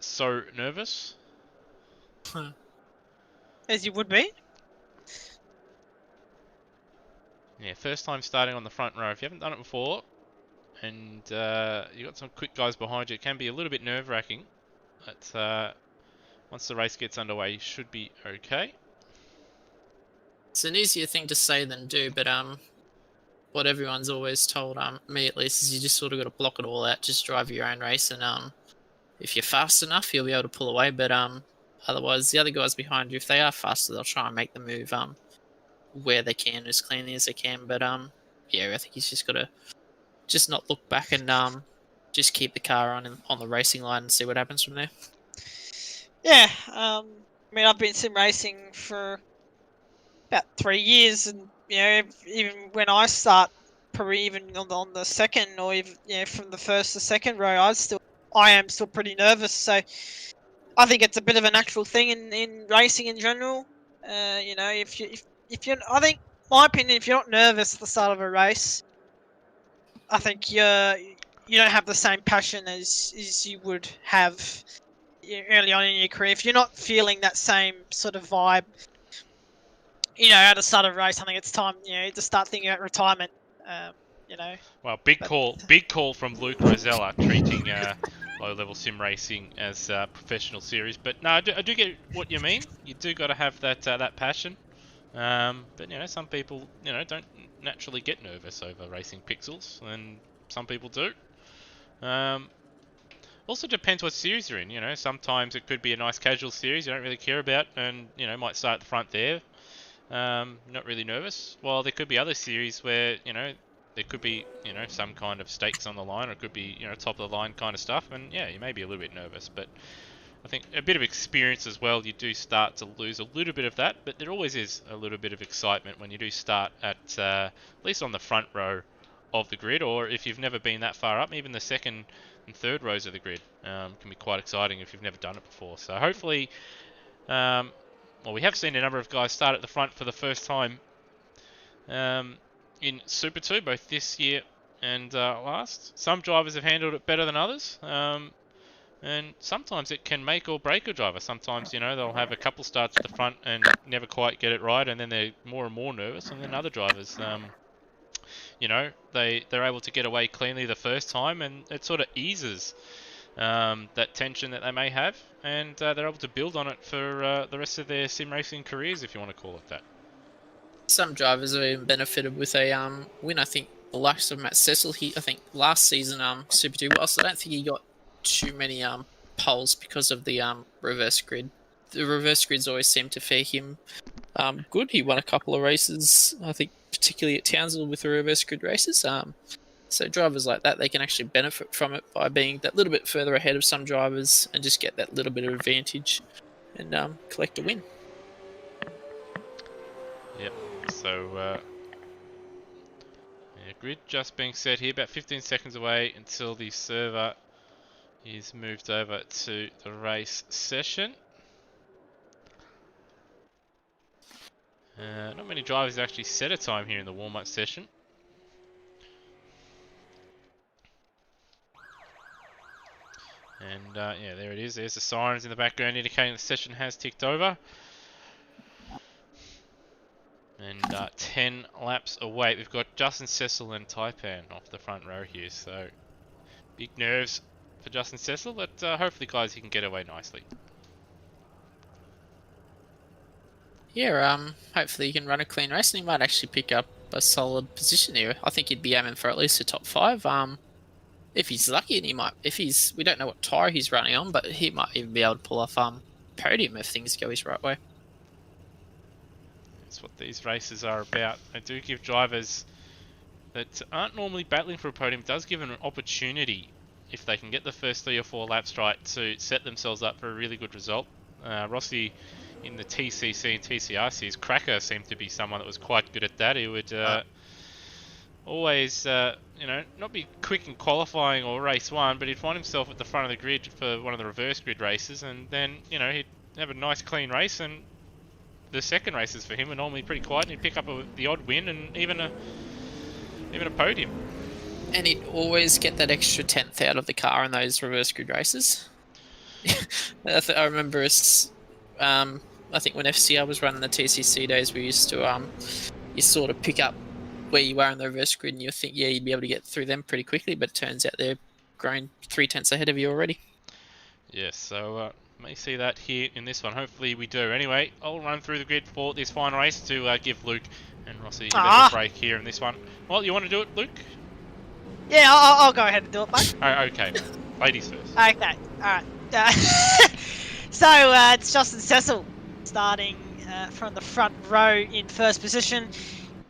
so nervous. As you would be. Yeah, first time starting on the front row. If you haven't done it before, and you've got some quick guys behind you, it can be a little bit nerve-wracking. But once the race gets underway, you should be okay. It's an easier thing to say than do, but what everyone's always told, me at least, is you just sort of got to block it all out, just drive your own race, and if you're fast enough, you'll be able to pull away, but otherwise, the other guys behind you, if they are faster, they'll try and make the move where they can, as cleanly as they can, but yeah, I think he's just got to just not look back and just keep the car on the racing line and see what happens from there. Yeah, I mean, I've been sim racing for about 3 years, and even when I start probably even on the second, or even from the first to second row, I am still pretty nervous. So I think it's a bit of a natural thing in racing in general. If you're, I think my opinion, if you're not nervous at the start of a race, I think you don't have the same passion as you would have early on in your career. If you're not feeling that same sort of vibe, at the start of a race, I think it's time, to start thinking about retirement. Well, big call from Luke Rosella, treating low-level sim racing as a professional series. But no, I do get what you mean. You do got to have that passion. But some people don't naturally get nervous over racing pixels, and some people do. Also depends what series you're in. Sometimes it could be a nice casual series you don't really care about, and might start at the front there. Not really nervous. While there could be other series where there could be some kind of stakes on the line, or it could be top of the line kind of stuff, and yeah, you may be a little bit nervous. But I think a bit of experience as well, you do start to lose a little bit of that, but there always is a little bit of excitement when you do start at least on the front row of the grid, or if you've never been that far up, even the second and third rows of the grid can be quite exciting if you've never done it before. So hopefully, well, we have seen a number of guys start at the front for the first time in Super 2, both this year and last. Some drivers have handled it better than others. And sometimes it can make or break a driver. Sometimes, they'll have a couple starts at the front and never quite get it right, and then they're more and more nervous. And then other drivers, they're able to get away cleanly the first time, and it sort of eases that tension that they may have, and they're able to build on it for the rest of their sim racing careers, if you want to call it that. Some drivers have even benefited with a win. I think the likes of Matt Cecil, I think last season Super 2, whilst I don't think he got too many poles because of the reverse grid. The reverse grids always seem to fare him good. He won a couple of races, I think, particularly at Townsville with the reverse grid races. So drivers like that, they can actually benefit from it by being that little bit further ahead of some drivers and just get that little bit of advantage and collect a win. Yep. So grid just being set here, about 15 seconds away until the server is moved over to the race session. Not many drivers actually set a time here in the warm-up session. And yeah, there it is. There's the sirens in the background indicating the session has ticked over. And 10 laps away. We've got Justin Cecil and Taipan off the front row here. So big nerves for Justin Cecil, but hopefully, guys, he can get away nicely. Yeah, hopefully he can run a clean race, and he might actually pick up a solid position here. I think he'd be aiming for at least a top 5. If he's lucky, and he might. We don't know what tyre he's running on, but he might even be able to pull off podium if things go his right way. That's what these races are about. They do give drivers that aren't normally battling for a podium, does give them an opportunity, if they can get the first 3 or 4 laps right, to set themselves up for a really good result. Rossi in the TCC and TCRCs, Cracker seemed to be someone that was quite good at that. He would always, not be quick in qualifying or race 1, but he'd find himself at the front of the grid for one of the reverse grid races, and then, he'd have a nice clean race, and the second races for him were normally pretty quiet, and he'd pick up the odd win and even a podium. And he'd always get that extra 10th out of the car in those reverse grid races. I remember us, I think when FCR was running the TCC days, we used to, you sort of pick up where you are in the reverse grid, and you think, yeah, you'd be able to get through them pretty quickly, but it turns out they're growing 3 tenths ahead of you already. Yes, so may see that here in this one. Hopefully we do. Anyway, I'll run through the grid for this final race to give Luke and Rossi a bit of a break here in this one. Well, you want to do it, Luke? Yeah, I'll go ahead and do it, mate. Oh, okay. Ladies first. Okay, alright. So, it's Justin Cecil starting from the front row in first position.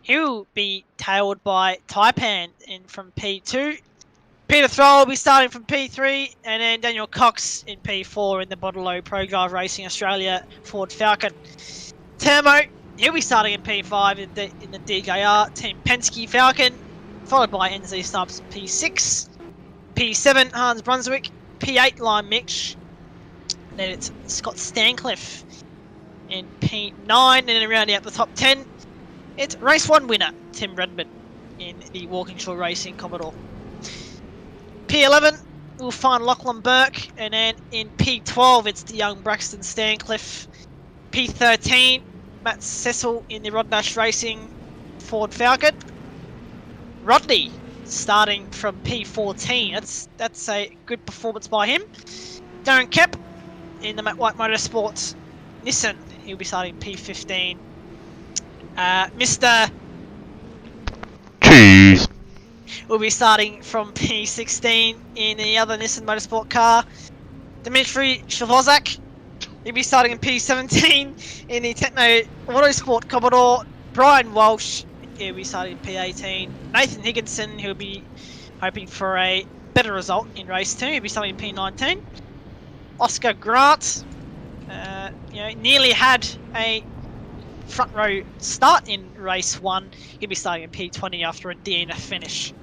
He'll be tailed by Taipan from P2. Peter Thrall will be starting from P3, and then Daniel Cox in P4 in the Bottle Pro Drive Racing Australia Ford Falcon. Termo, he'll be starting in P5 in the DJR Team Penske Falcon. followed by NZ Snipes P6, P7 Hans Brunswick, P8 Lime Mitch, then it's Scott Stancliffe in P9, and then rounding out the top 10, it's race 1 winner Tim Redmond in the Walkinshaw Racing Commodore. P11 we'll find Lachlan Burke, and then in P12 it's the young Braxton Stancliffe. P13 Matt Cecil in the Rod Nash Racing Ford Falcon. Rodney starting from P14. That's a good performance by him. Darren Kemp in the Matt White Motorsports Nissan. He'll be starting P15. Mr. Cheese will be starting from P16 in the other Nissan Motorsport car. Dmitry Shavozak. He'll be starting in P17 in the Techno Autosport Commodore. Brian Walsh. He'll be starting in P18. Nathan Higginson. He'll be hoping for a better result in race 2. He'll be starting in P19. Oscar Grant. Nearly had a front row start in race 1. He'll be starting in P20 after a DNF finish.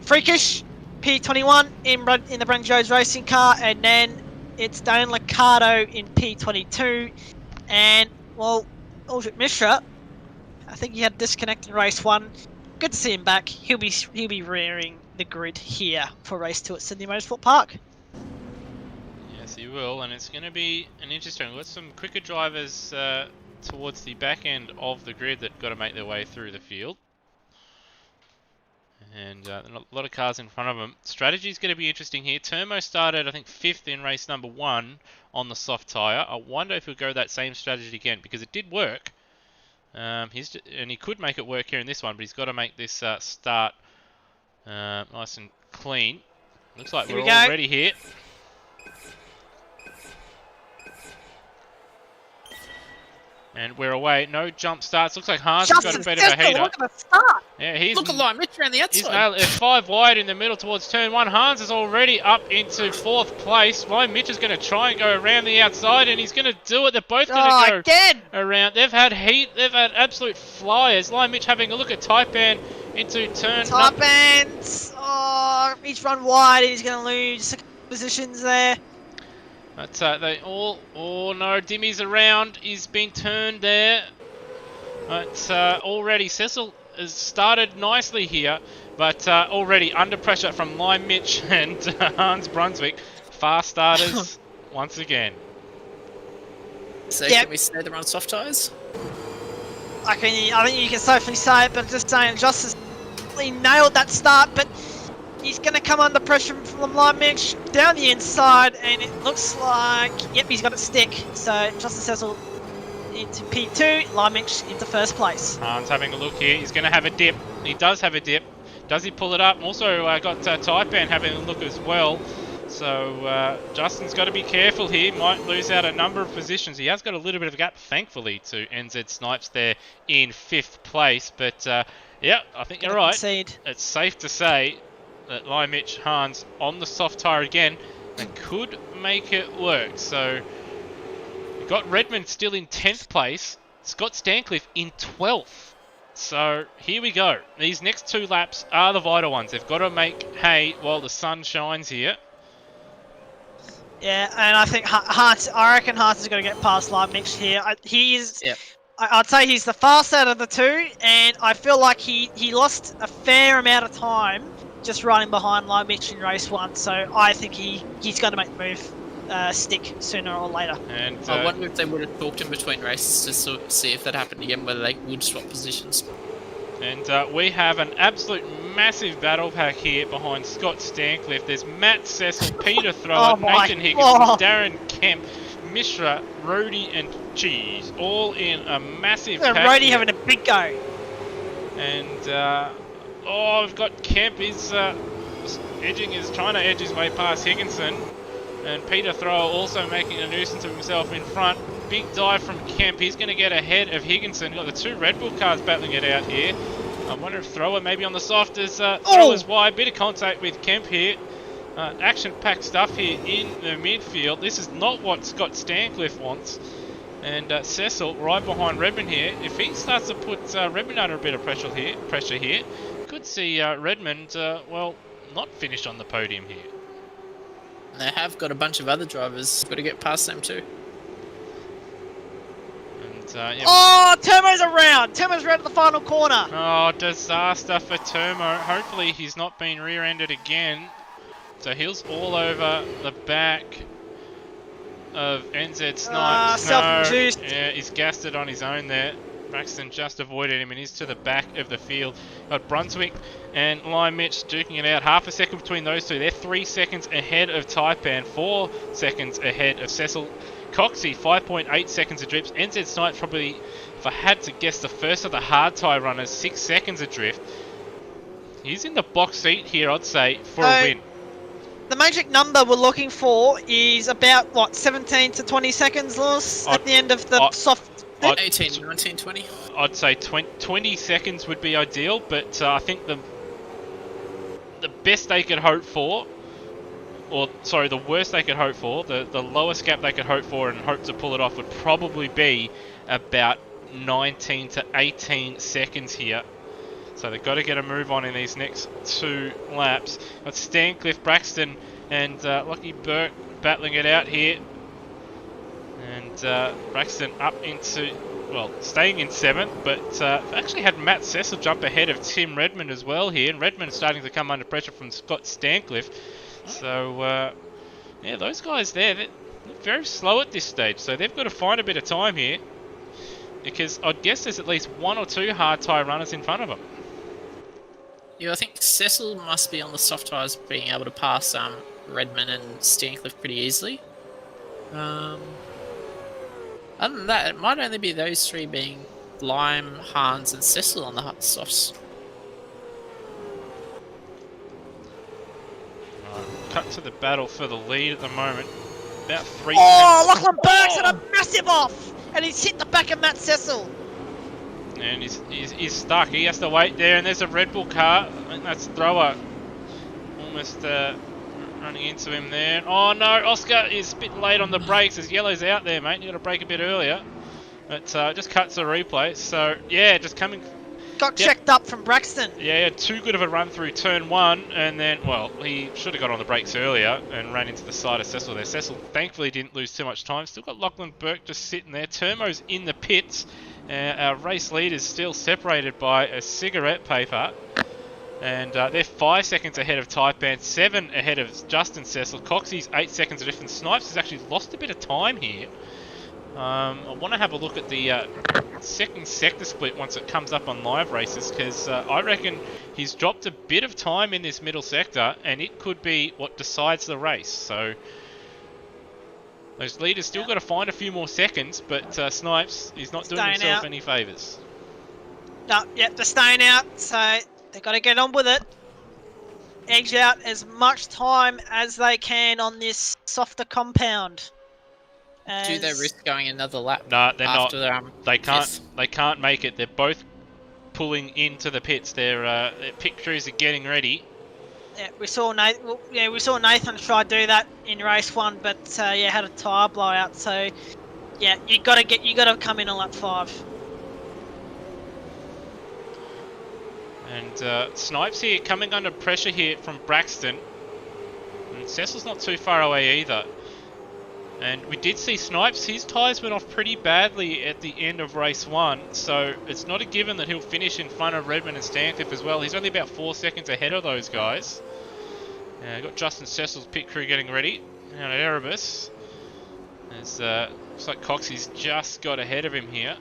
Freakish, P21 in the Brent Jones racing car, and then it's Dane Liccardo in P22. And, well, Aldrich Mishra, I think he had disconnected in race 1. Good to see him back. He'll be rearing the grid here for race 2 at Sydney Motorsport Park. Yes, he will, and it's going to be an interesting. We've got some quicker drivers towards the back end of the grid that got to make their way through the field. And a lot of cars in front of them. Strategy is going to be interesting here. Turmo started, I think, 5th in race number 1 on the soft tyre. I wonder if he'll go that same strategy again, because it did work. And he could make it work here in this one, but he's got to make this start nice and clean. Looks like we're all ready here. And we're away. No jump starts. Looks like Hans has got a bit of a heater. Look at the start. Yeah, Look at Lime Mitch around the outside. He's nailed it. 5 wide in the middle towards turn 1. Hans is already up into 4th place. Lime Mitch is going to try and go around the outside, and he's going to do it. They're both going to go again around. They've had heat. They've had absolute flyers. Lime Mitch having a look at Taipan into turn. Taipan. Oh, he's run wide. He's going to lose positions there. But they all... Oh no, Dimmy's around. He's been turned there. But already Cecil has started nicely here. But already under pressure from Lime Mitch and Hans Brunswick. Fast starters once again. So can we say they're on soft tyres? I think you can safely say it, but just saying, Justice nailed that start, but he's going to come under pressure from Lime Mitch down the inside, and it looks like, yep, he's got it stick. So Justin Cecil into P2, Lime Mitch into 1st place. Hans having a look here. He's going to have a dip. He does have a dip. Does he pull it up? Also got Taipan having a look as well. So Justin's got to be careful here. Might lose out a number of positions. He has got a little bit of a gap, thankfully, to NZ Snipes there in 5th place. But yeah, I think you're right. Concede. It's safe to say that Lime Mitch, Hans on the soft tyre again, and could make it work. So we've got Redmond still in 10th place, Scott Stancliffe in 12th. So here we go. These next 2 laps are the vital ones. They've got to make hay while the sun shines here. Yeah, and I think I reckon Hans is going to get past Lime Mitch here. He is. Yep. I'd say he's the fastest out of the 2, and I feel like he lost a fair amount of time just running behind Lime Mitch in race 1, so I think he's going to make the move stick sooner or later. And I wonder if they would have talked in between races to see if that happened again, whether they would swap positions. And we have an absolute massive battle pack here behind Scott Stancliffe. There's Matt Cecil, Peter Thrower, Nathan Higgins, Darren Kemp, Mishra, Rhodey, and Cheese, all in a massive pack. Rhodey having a big go. And we've got Kemp. He's trying to edge his way past Higginson. And Peter Thrower also making a nuisance of himself in front. Big dive from Kemp. He's going to get ahead of Higginson. Got the 2 Red Bull cars battling it out here. I wonder if Thrower maybe on the soft as Thrower's wide. Bit of contact with Kemp here. Action-packed stuff here in the midfield. This is not what Scott Stancliffe wants. And Cecil right behind Redmond here. If he starts to put Redmond under a bit of pressure here, could see Redmond, well, not finish on the podium here. And they have got a bunch of other drivers. Got to get past them too. And, yeah, Oh, Turmo's around! Turmo's around at the final corner! oh, disaster for Turmo. Hopefully he's not been rear-ended again. So he's all over the back of NZ Snipes. Self-induced. Yeah, he's gassed it on his own there. Braxton just avoided him and he's to the back of the field. Got Brunswick and Lime Mitch duking it out. Half a second between those two. They're 3 seconds ahead of Taipan, 4 seconds ahead of Cecil. Coxie, 5.8 seconds adrift. NZ Snipes probably, if I had to guess, the first of the hard tie runners, 6 seconds adrift. He's in the box seat here, I'd say, for a win. The magic number we're looking for is about, what, 17 to 20 seconds, Lewis, at the end of the soft... 18, 19, 20. I'd say 20 seconds would be ideal, but I think the best they could hope for, or sorry, the worst they could hope for, the lowest gap they could hope for and hope to pull it off would probably be about 19 to 18 seconds here. So they've got to get a move on in these next 2 laps. Got Stancliffe, Braxton and Lucky Burke battling it out here. And Braxton up into, well, staying in 7th, but actually had Matt Cecil jump ahead of Tim Redmond as well here. And Redmond starting to come under pressure from Scott Stancliffe. So, yeah, those guys there, they're very slow at this stage. So they've got to find a bit of time here. Because I'd guess there's at least 1 or 2 hard tyre runners in front of them. Yeah, I think Cecil must be on the soft tyres being able to pass Redmond and Stancliffe pretty easily. Other than that, it might only be those 3 being Lime, Hans and Cecil on the hard softs. Cut to the battle for the lead at the moment. About 3 Oh, seconds. Lachlan Burke's had a massive off! And he's hit the back of Matt Cecil. And he's stuck. He has to wait there. And there's a Red Bull car. I think that's Thrower. Almost running into him there. Oh no, Oscar is a bit late on the brakes. There's yellows out there, mate. You got to brake a bit earlier. But just cuts the replay. So yeah, just coming. Got checked up from Braxton. Yeah, too good of a run through turn 1, and then, well, he should have got on the brakes earlier and ran into the side of Cecil there. Cecil thankfully didn't lose too much time. Still got Lachlan Burke just sitting there. Turmo's in the pits. Our race lead is still separated by a cigarette paper. And they're 5 seconds ahead of Taipan, 7 ahead of Justin Cecil. Coxie's 8 seconds ahead, and Snipes has actually lost a bit of time here. I want to have a look at the second sector split once it comes up on live races, because I reckon he's dropped a bit of time in this middle sector, and it could be what decides the race. So those leaders still got to find a few more seconds, but Snipes, he's not doing himself any favours. No, yep, they're staying out, so they've got to get on with it. Edge out as much time as they can on this softer compound. Do they risk going another lap? No, they're after not. They can't. They can't make it. They're both pulling into the pits. Their pit crews are getting ready. Yeah, we saw Nathan try to do that in race 1, but yeah, had a tyre blowout. So yeah, you gotta come in on lap 5. And Snipes here coming under pressure here from Braxton. And Cecil's not too far away either. And we did see Snipes, his tyres went off pretty badly at the end of race 1, so it's not a given that he'll finish in front of Redmond and Stancliffe as well. He's only about 4 seconds ahead of those guys. Got Justin Cecil's pit crew getting ready out at Erebus. Looks like Coxie's just got ahead of him here.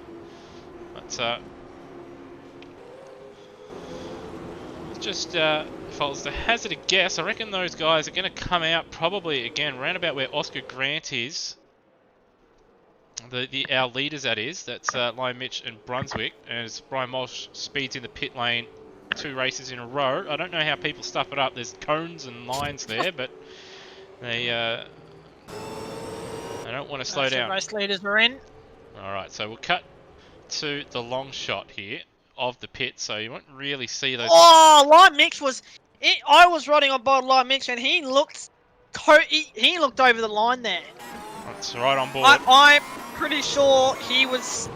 But just if I was to hazard a guess, I reckon those guys are going to come out probably again round about where Oscar Grant is. Our leaders, that is. That's Lime Mitch and Brunswick. As Brian Walsh speeds in the pit lane 2 races in a row. I don't know how people stuff it up. There's cones and lines there, but they don't want to slow down. Race leaders are in. Alright, so we'll cut to the long shot here of the pit, so you won't really see those. Oh, Lime Mix was... I was riding on board Lime Mix and he looked over the line there. That's right on board. I'm pretty sure he was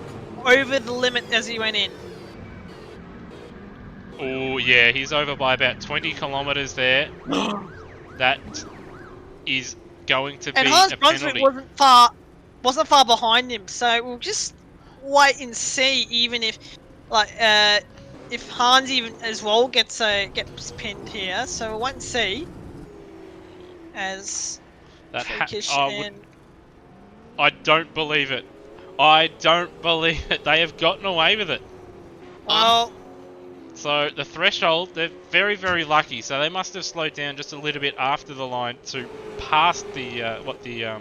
over the limit as he went in. Oh, yeah, he's over by about 20 kilometres there. That is going to be And Hans a Brunswick penalty. wasn't far behind him, so we'll just wait and see. Even if, like, if Hans even as well gets pinned here, so we'll wait and see. As Freakish and I don't believe it. I don't believe it. They have gotten away with it. well, So the threshold, they're very, very lucky. So they must have slowed down just a little bit after the line to pass the what the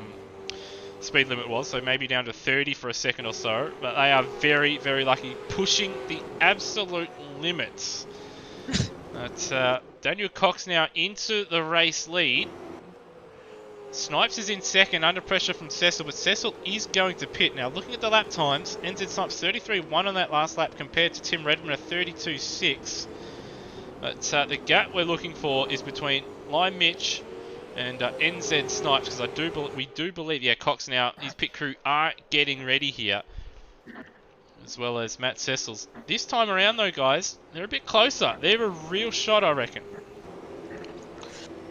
speed limit was. So maybe down to 30 for a second or so. But they are very, very lucky, pushing the absolute limits. But Daniel Cox now into the race lead. Snipes is in second, under pressure from Cecil, but Cecil is going to pit. Now, looking at the lap times, NZ Snipes 33.1 on that last lap compared to Tim Redmond at 32.6. But the gap we're looking for is between Lime Mitch and NZ Snipes, because we do believe, yeah, Cox now, his pit crew are getting ready here, as well as Matt Cecil's. This time around, though, guys, they're a bit closer. They're a real shot, I reckon.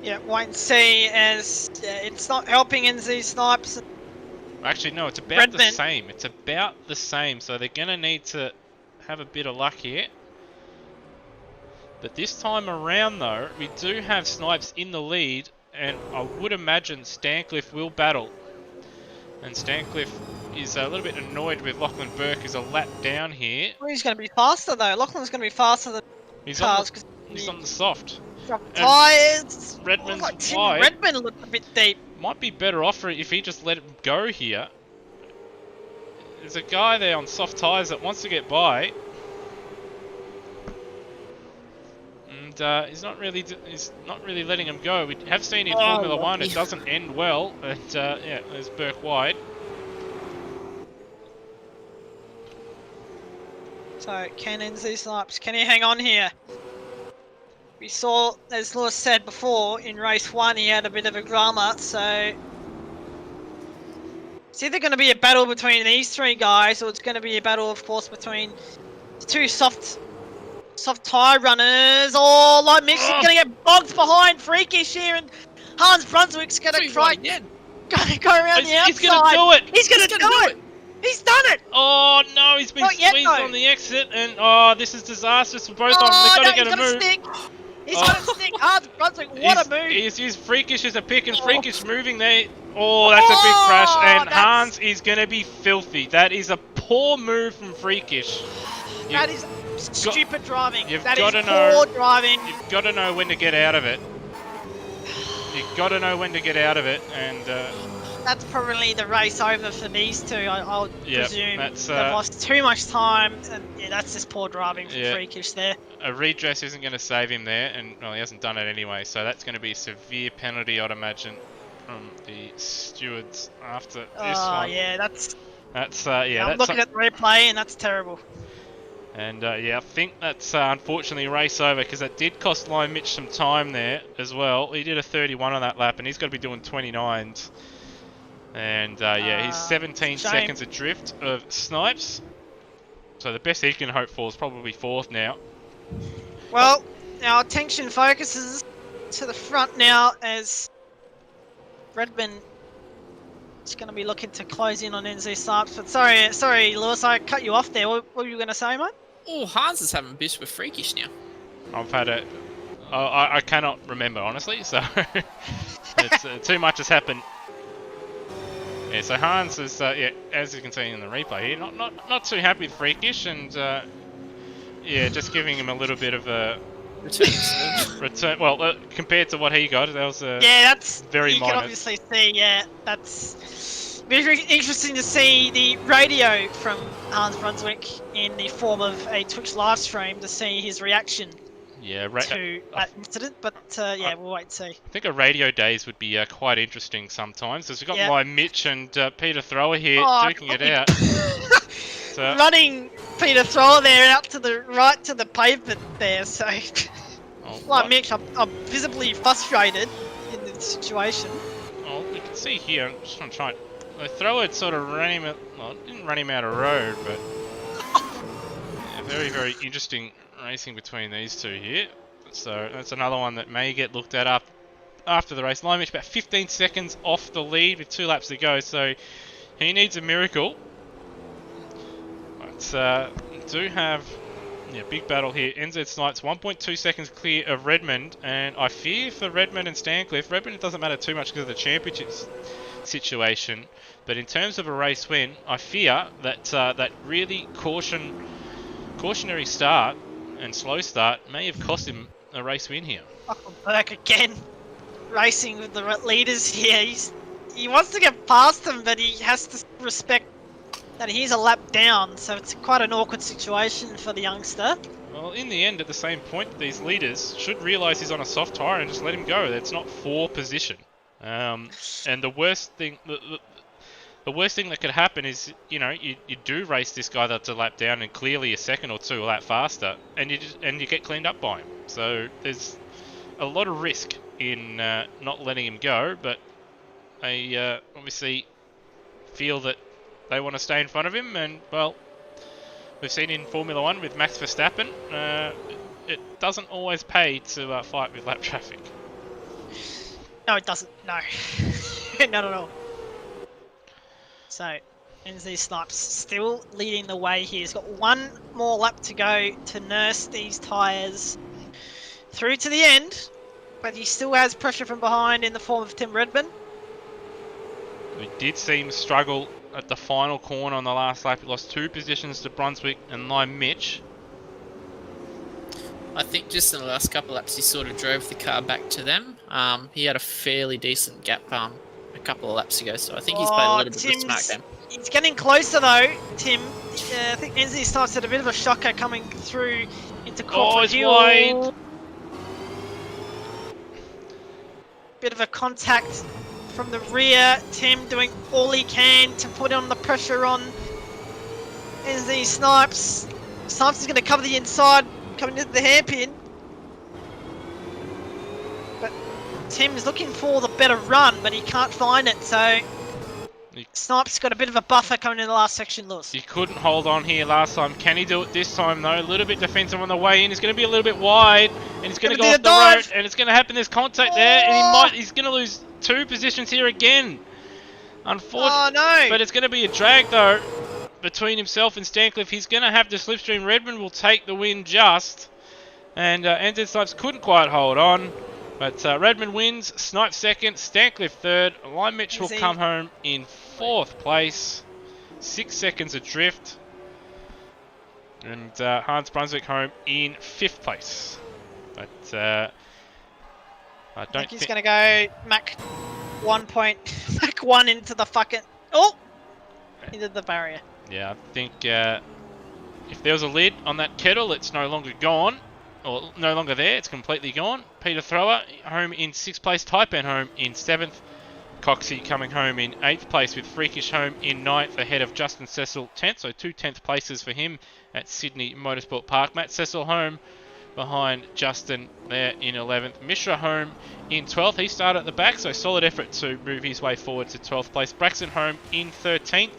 yeah, wait and see. As it's not helping NZ Snipes. Actually, no, it's about the Redmond. same. It's about the same. So they're going to need to have a bit of luck here. But this time around, though, we do have Snipes in the lead. And I would imagine Stancliffe will battle. And Stancliffe is a little bit annoyed with Lachlan Burke, who's a lap down here. Well, he's going to be faster, though. Lachlan's going to be faster than He's cars. on the soft. Tyres. Redmond's Like Tim wide. Redmond looked a bit deep. Might be better off if he just let him go here. There's a guy there on soft tyres that wants to get by. And he's not really letting him go. We have seen in Formula 1 it doesn't end well. And yeah, there's Burke wide. So, can NZ Snipes, can he hang on here? We saw, as Lewis said before, in race 1 he had a bit of a drama, so... It's either going to be a battle between these three guys, or it's going to be a battle, of course, between the two soft tyre runners. Oh, like Mitch is going to get bogged behind Freakish here, and Hans Brunswick's going to try go around the outside. He's going to do it! He's going to do it! He's done it! Oh no, he's been squeezed on the exit, and oh, this is disastrous for both of them. They've got to get a move. He's got to stick. Hans Brunswick, what a move! He's used Freakish as a pick, and Freakish moving there. Oh, that's a big crash, and Hans is going to be filthy. That is a poor move from Freakish. That is stupid driving. You've that got is to know. poor driving. You've got to know when to get out of it. You've got to know when to get out of it, and that's probably the race over for these two. I'll presume they've lost too much time, and yeah, that's just poor driving from Freakish there. A redress isn't going to save him there, and well, he hasn't done it anyway, so that's going to be a severe penalty, I'd imagine, from the stewards after this one. Oh yeah, that's I'm that's looking at the replay, and that's terrible. And yeah, I think that's unfortunately race over, because that did cost Lime Mitch some time there as well. He did a 31 on that lap, and he's got to be doing 29s. And yeah, he's 17 seconds adrift of Snipes. So the best he can hope for is probably 4th now. Well, our attention focuses to the front now, as Redmond is going to be looking to close in on NZ Snipes. But sorry, Lewis, I cut you off there. What were you going to say, mate? Oh, Hans is having a bit with Freakish now. I've had a... I cannot remember, honestly, so... it's, too much has happened. Yeah, so Hans is, yeah, as you can see in the replay here, not too happy with Freakish, and yeah, just giving him a little bit of a return. Well, compared to what he got, that was that's very you minor. can obviously see, yeah, that's very interesting to see the radio from Hans Brunswick in the form of a Twitch live stream to see his reaction. Yeah, to that incident, but yeah, we'll wait and see. I think a radio days would be quite interesting sometimes. As we've got my Mitch and Peter Thrower here duking it out. So, running Peter Thrower there out to the right to the pavement there, so like Mitch, I'm visibly frustrated in this situation. Oh, you can see here, I'm just trying to the Thrower sort of ran him, well, didn't run him out of road, but yeah, very, very interesting racing between these two here. So that's another one that may get looked at up after the race. Line Mitch about 15 seconds off the lead with 2 laps to go, so he needs a miracle. But do have big battle here. NZ Snipes 1.2 seconds clear of Redmond, and I fear for Redmond and Stancliffe. Redmond, it doesn't matter too much because of the championships situation, but in terms of a race win, I fear that that really cautionary start and slow start may have cost him a race win here. Fucking Burke again, racing with the leaders here. He wants to get past them, but he has to respect that he's a lap down, so it's quite an awkward situation for the youngster. Well, in the end, at the same point, these leaders should realise he's on a soft tyre and just let him go. That's not for position. And the worst thing, the worst thing that could happen is, you do race this guy that's a lap down and clearly a second or two a lap faster, and you get cleaned up by him. So there's a lot of risk in not letting him go, but I obviously feel that they want to stay in front of him, and well, we've seen in Formula 1 with Max Verstappen, it doesn't always pay to fight with lap traffic. No, it doesn't. No. Not at all. So, NZ Snipes still leading the way here. He's got one more lap to go to nurse these tyres through to the end, but he still has pressure from behind in the form of Tim Redmond. We did see him struggle at the final corner on the last lap. He lost 2 positions to Brunswick and Lime Mitch. I think just in the last couple of laps he sort of drove the car back to them. He had a fairly decent gap a couple of laps ago, so I think he's played a little bit of a smack game. He's getting closer though, Tim. I think NZ Snipes had a bit of a shocker coming through into Crawford Hill. Wide. Bit of a contact from the rear. Tim doing all he can to put on the pressure on NZ Snipes. Snipes is going to cover the inside, coming into the hairpin. But Tim's looking for the better run, but he can't find it, so Snipes got a bit of a buffer coming in the last section, Lewis. He couldn't hold on here last time. Can he do it this time though? A little bit defensive on the way in. He's going to be a little bit wide, and he's going to go off the road, and it's going to happen. There's contact there, and he's going to lose 2 positions here again. Unfortunately, no. But it's going to be a drag though between himself and Stancliffe. He's going to have to slipstream. Redmond will take the win just, and NZ Snipes couldn't quite hold on. But Redmond wins, Snipes second, Stancliffe third. Lime Mitch will come home in 4th place, 6 seconds adrift. And Hans Brunswick home in 5th place. But I think he's going to go Mach 1 into the fucking... Oh! Into the barrier. Yeah, I think if there was a lid on that kettle, it's no longer gone. Or no longer there, it's completely gone. Peter Thrower home in 6th place, Taipan home in 7th. Coxie coming home in 8th place with Freakish home in 9th ahead of Justin Cecil 10th. So 2 10th places for him at Sydney Motorsport Park. Matt Cecil home behind Justin there in 11th. Mishra home in 12th. He started at the back, so solid effort to move his way forward to 12th place. Braxton home in 13th.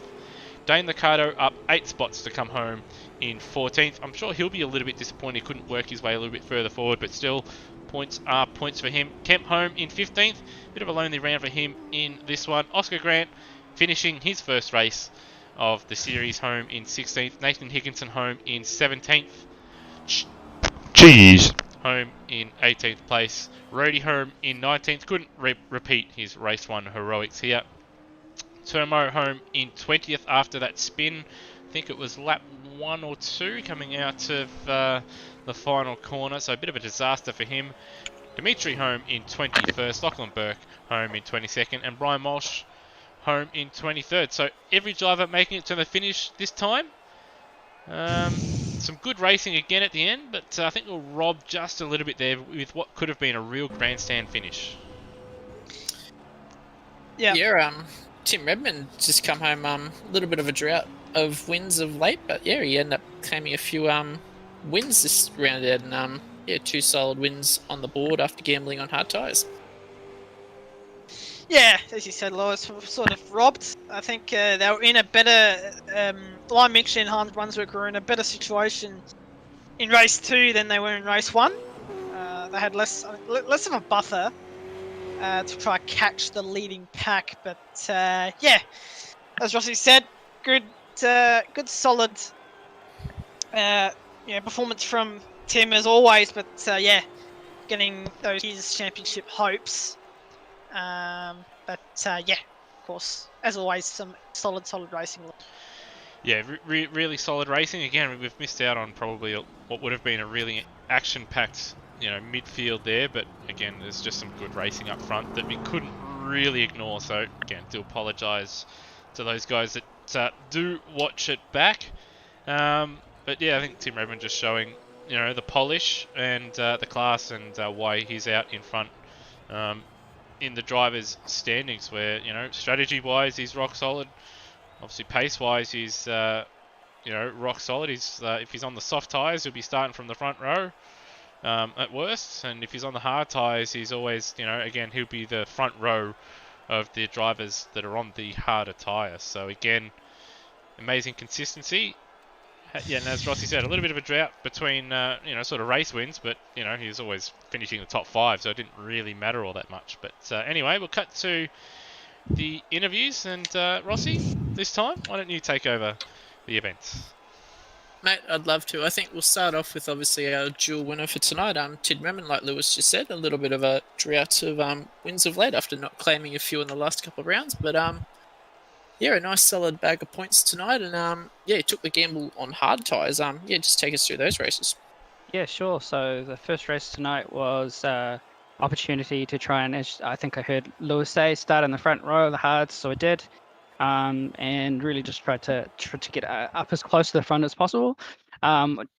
Dane Liccardo up 8 spots to come home in 14th. I'm sure he'll be a little bit disappointed he couldn't work his way a little bit further forward, but still, points are points for him. Kemp home in 15th. Bit of a lonely round for him in this one. Oscar Grant finishing his first race of the series home in 16th. Nathan Higginson home in 17th. Cheese home in 18th place. Rody home in 19th. Couldn't repeat his race 1 heroics here. Termo home in 20th after that spin. I think it was lap 1 or 2 coming out of the final corner, so a bit of a disaster for him. Dimitri home in 21st, Lachlan Burke home in 22nd, and Brian Walsh home in 23rd. So every driver making it to the finish this time. Some good racing again at the end, but I think we'll rob just a little bit there with what could have been a real grandstand finish. Yeah, Tim Redmond just come home a little bit of a drought of wins of late, but yeah, he ended up claiming a few wins this round, and 2 solid wins on the board after gambling on hard tyres. Yeah, as you said, Lewis, sort of robbed. I think they were in a better... Lime Mitch and Hans Brunswick were in a better situation in race 2 than they were in race 1. They had less of a buffer to try to catch the leading pack, but yeah, as Rossi said, good solid performance from Tim as always, but yeah, getting his championship hopes. But yeah, of course, as always, some solid racing. Yeah, really solid racing. Again, we've missed out on probably what would have been a really action-packed, midfield there. But again, there's just some good racing up front that we couldn't really ignore. So again, do apologise to those guys that do watch it back. But yeah, I think Tim Redmond just showing, the polish and the class and why he's out in front in the drivers' standings. Where strategy-wise, he's rock solid. Obviously, pace-wise, he's rock solid. He's if he's on the soft tyres, he'll be starting from the front row at worst, and if he's on the hard tyres, he's always, again, he'll be the front row of the drivers that are on the harder tyres. So again, amazing consistency. Yeah, and as Rossi said, a little bit of a drought between sort of race wins, but he was always finishing the top 5, so it didn't really matter all that much. But anyway, we'll cut to the interviews, and Rossi, this time, why don't you take over the event? Mate, I'd love to. I think we'll start off with obviously our dual winner for tonight, Tim Redmond, like Lewis just said, a little bit of a drought of wins of late after not claiming a few in the last couple of rounds, but yeah, a nice solid bag of points tonight, and yeah, he took the gamble on hard tyres. Yeah, just take us through those races. Yeah, sure. So the first race tonight was opportunity to try and, as I think I heard Lewis say, start in the front row of the hards. So I did, and really just tried to get up as close to the front as possible.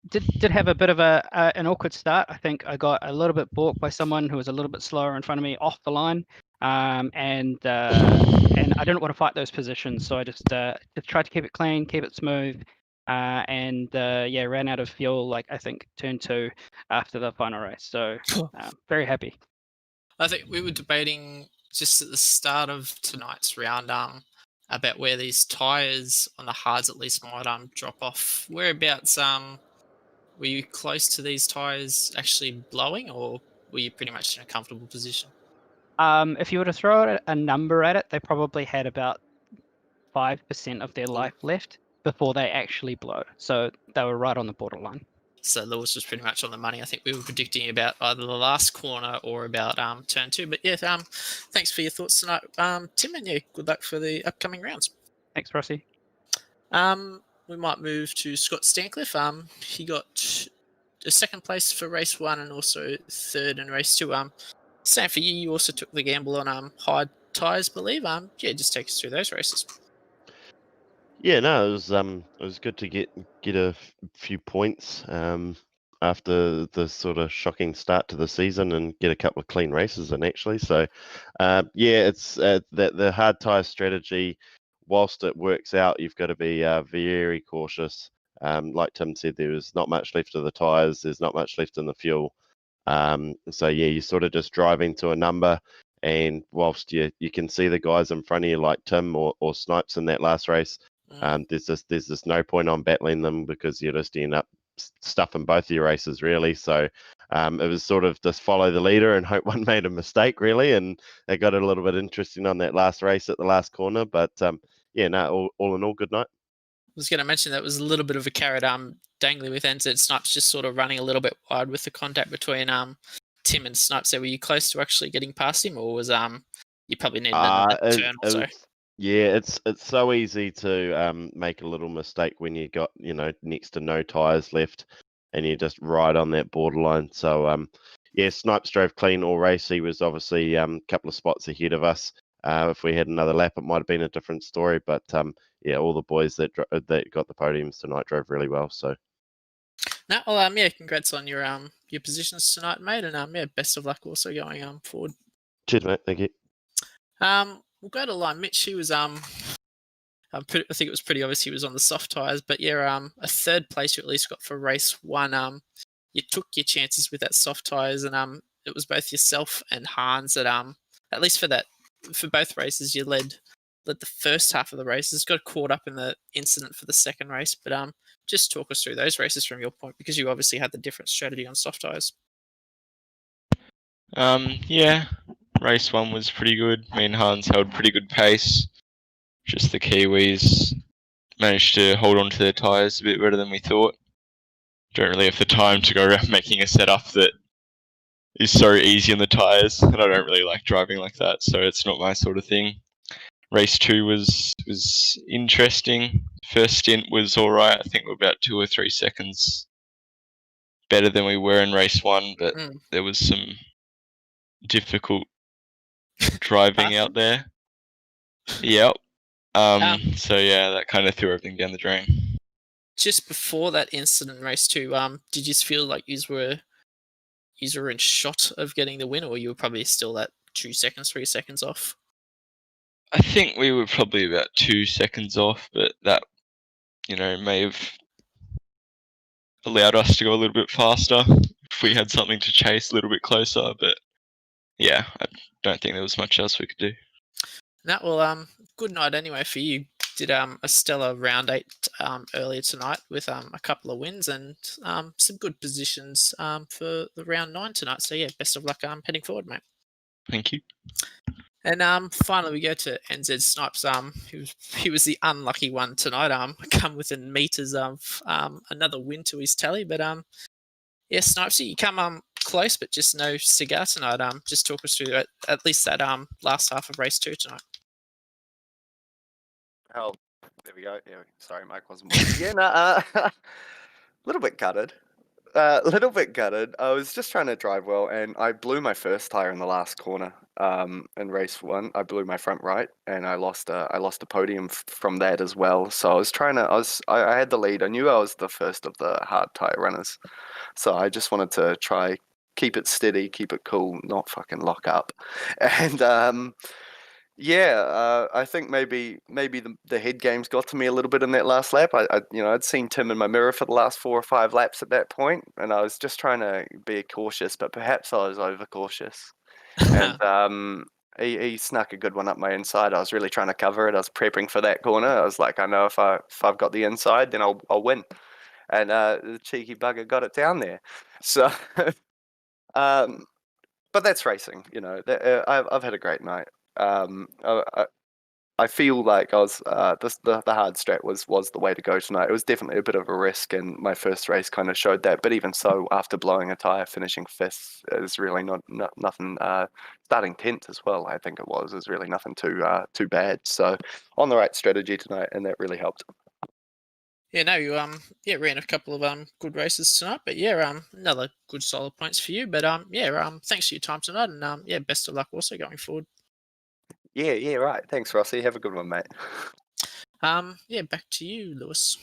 Did have a bit of an awkward start. I think I got a little bit balked by someone who was a little bit slower in front of me off the line, and I didn't want to fight those positions, so I just tried to keep it clean, keep it smooth. And yeah, ran out of fuel, like I think turn 2 after the final race. So very happy. I think we were debating just at the start of tonight's round about where these tyres on the hards at least might drop off. Whereabouts were you close to these tyres actually blowing, or were you pretty much in a comfortable position? If you were to throw a number at it, they probably had about 5% of their life left before they actually blow. So they were right on the borderline. So Lewis was pretty much on the money. I think we were predicting about either the last corner or about turn 2. But yeah, thanks for your thoughts tonight, Tim, and yeah, good luck for the upcoming rounds. Thanks, Rossi. We might move to Scott Stancliffe. He got a second place for race 1 and also third in race 2. Same for you. You also took the gamble on hard tyres, believe. Yeah, just take us through those races. Yeah, no, it was good to get a few points after the sort of shocking start to the season and get a couple of clean races in actually. So yeah, it's the hard tyre strategy. Whilst it works out, you've got to be very cautious. Like Tim said, there was not much left of the tyres. There's not much left in the fuel. So yeah, you're sort of just driving to a number. And whilst you can see the guys in front of you like Tim or Snipes in that last race, there's just no point on battling them because you just end up stuffing both of your races really. So it was sort of just follow the leader and hope one made a mistake really, and it got a little bit interesting on that last race at the last corner. But yeah, no, all in all, good night. I was going to mention that was a little bit of a carrot dangling with AMSOZ. Snipes just sort of running a little bit wide with the contact between Tim and Snipes. So were you close to actually getting past him, or was you probably needed another turn or so? Yeah, it's so easy to make a little mistake when you got next to no tyres left, and you're just right on that borderline. So yeah, Snipes drove clean all race. He was obviously a couple of spots ahead of us. If we had another lap, it might have been a different story. But yeah, all the boys that got the podiums tonight drove really well. So. No, well, yeah, congrats on your positions tonight, mate, and yeah, best of luck also going forward. Cheers, mate. Thank you. We'll go to line Mitch. He was I think it was pretty obvious he was on the soft tyres, but yeah, a third place you at least got for race 1. You took your chances with that soft tyres, and it was both yourself and Hans that at least for both races you led the first half of the races. Got caught up in the incident for the second race, but just talk us through those races from your point, because you obviously had the different strategy on soft tyres. Yeah, race 1 was pretty good. Me and Hans held pretty good pace. Just the Kiwis managed to hold on to their tyres a bit better than we thought. Don't really have the time to go around making a setup that is so easy on the tyres, and I don't really like driving like that, so it's not my sort of thing. Race 2 was interesting. First stint was alright. I think we're about 2 or 3 seconds better than we were in race 1, but there was some difficult driving out there. Yep. So yeah, that kind of threw everything down the drain. Just before that incident in race 2, did you feel like you were in shot of getting the win, or you were probably still that 2 seconds, 3 seconds off? I think we were probably about 2 seconds off, but that, may have allowed us to go a little bit faster if we had something to chase a little bit closer. But yeah, I don't think there was much else we could do. That well, good night anyway for you. Did a stellar round 8 earlier tonight with a couple of wins and some good positions for the round 9 tonight. So yeah, best of luck heading forward, mate. Thank you. And finally we go to NZ Snipes. He was the unlucky one tonight. Come within meters of another win to his tally, but yeah, Snipes, you come close, but just no cigar tonight. Just talk us through at least that last half of race 2 tonight. Oh, there we go. Yeah, sorry, Mike wasn't working. Yeah, a little bit gutted. A little bit gutted. I was just trying to drive well, and I blew my first tire in the last corner. In race 1, I blew my front right, and I lost a podium from that as well. So I was trying to. I had the lead. I knew I was the first of the hard tire runners, so I just wanted to try keep it steady, keep it cool, not fucking lock up, and yeah, I think maybe the head games got to me a little bit in that last lap. I'd seen Tim in my mirror for the last 4 or 5 laps at that point, and I was just trying to be cautious, but perhaps I was overcautious. And he snuck a good one up my inside. I was really trying to cover it. I was prepping for that corner. I was like, I know if I've got the inside, then I'll win. And the cheeky bugger got it down there. So, but that's racing, I've had a great night. I feel like I was the hard strat was the way to go tonight. It was definitely a bit of a risk, and my first race kind of showed that. But even so, after blowing a tire, finishing 5th is really not nothing. Starting 10th as well, I think it was, is really nothing too bad. So on the right strategy tonight, and that really helped. Yeah, no, you ran a couple of good races tonight, but yeah, another good solid points for you. But thanks for your time tonight, and yeah, best of luck also going forward. Yeah, right. Thanks, Rossi. Have a good one, mate. Yeah, back to you, Lewis.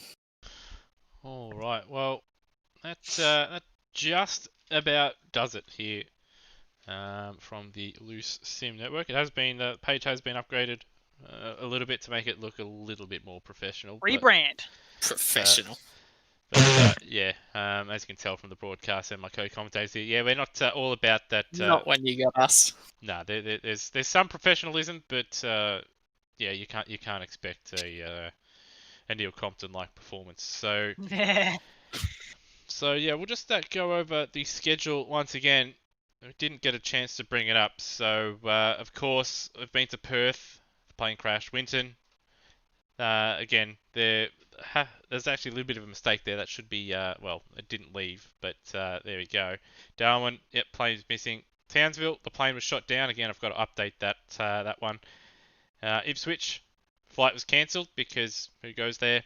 All right. Well, that just about does it here from the Loose Sim Network. It has been the page has been upgraded a little bit to make it look a little bit more professional. Rebrand. Professional. But yeah, as you can tell from the broadcast and my co-commentators here, yeah, we're not all about that. Not when you got us. No, there's some professionalism, but yeah, you can't expect a Neil Compton like performance. So yeah, we'll just go over the schedule once again. We didn't get a chance to bring it up, so of course I've been to Perth. The plane crashed. Winton. Again, there's actually a little bit of a mistake there. That should be, well, it didn't leave, but there we go. Darwin, yep, plane's missing. Townsville, the plane was shot down. Again, I've got to update that one. Ipswich, flight was cancelled because who goes there?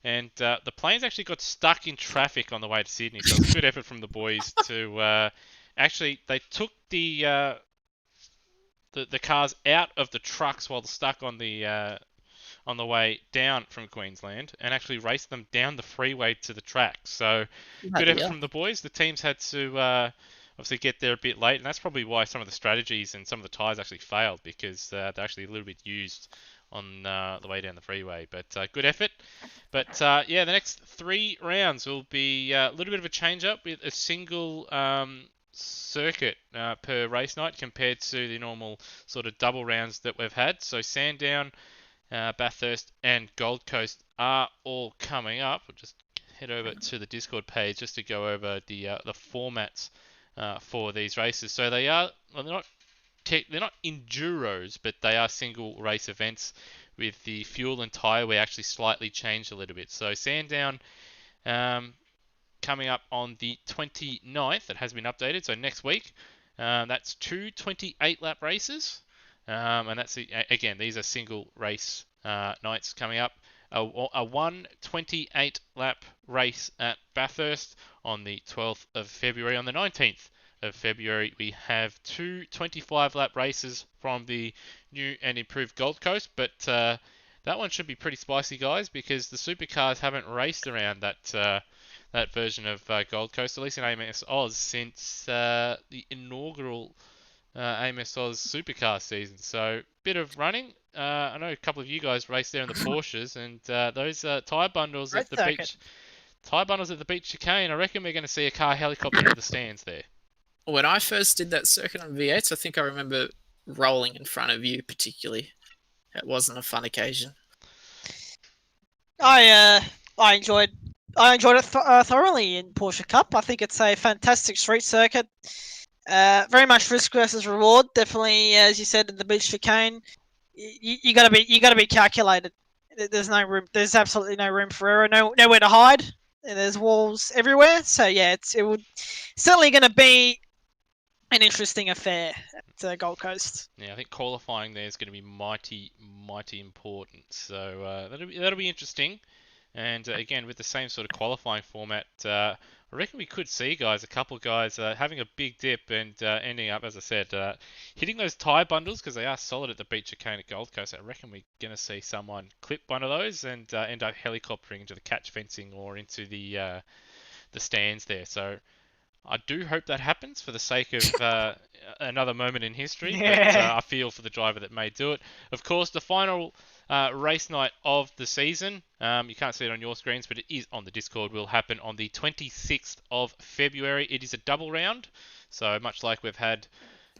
And the planes actually got stuck in traffic on the way to Sydney, so it was a good effort from the boys to actually, they took the cars out of the trucks while they're stuck on the way down from Queensland and actually raced them down the freeway to the track. So good effort from the boys. The teams had to obviously get there a bit late, and that's probably why some of the strategies and some of the tyres actually failed, because they're actually a little bit used on the way down the freeway. But good effort. But yeah, the next 3 rounds will be a little bit of a change up with a single circuit per race night compared to the normal sort of double rounds that we've had. So Sandown, Bathurst and Gold Coast are all coming up. We'll just head over to the Discord page just to go over the formats for these races. So they are they're not enduros, but they are single race events with the fuel and tyre we actually slightly changed a little bit. So Sandown coming up on the 29th, it has been updated, so next week. That's two 28-lap races, and that's again, these are single race nights coming up. A 128-lap race at Bathurst on the 12th of February. On the 19th of February, we have two 25-lap races from the new and improved Gold Coast, but that one should be pretty spicy, guys, because the supercars haven't raced around that version of Gold Coast, at least in AMSOZ, since the inaugural AMSOZ supercar season. So, bit of running. I know a couple of you guys raced there in the Porsches, and those tyre bundles at the beach. Tyre bundles at the beach chicane. I reckon we're going to see a car helicopter into the stands there. When I first did that circuit on V8s, I think I remember rolling in front of you particularly. It wasn't a fun occasion. I enjoyed it thoroughly in Porsche Cup. I think it's a fantastic street circuit. Very much risk versus reward. Definitely, as you said, in the beach chicane, you gotta be calculated. There's no room. There's absolutely no room for error. Nowhere to hide. There's walls everywhere. So yeah, it would certainly going to be an interesting affair at Gold Coast. Yeah, I think qualifying there is going to be mighty important. So that'll be interesting. And again, with the same sort of qualifying format, I reckon we could see, guys, a couple of guys having a big dip and ending up, as I said, hitting those tyre bundles because they are solid at the beach chicane at Gold Coast. I reckon we're going to see someone clip one of those and end up helicoptering into the catch fencing or into the stands there. So I do hope that happens for the sake of another moment in history. Yeah. But I feel for the driver that may do it. Of course, the final race night of the season, you can't see it on your screens, but it is on the Discord, will happen on the 26th of February. It is a double round, so much like we've had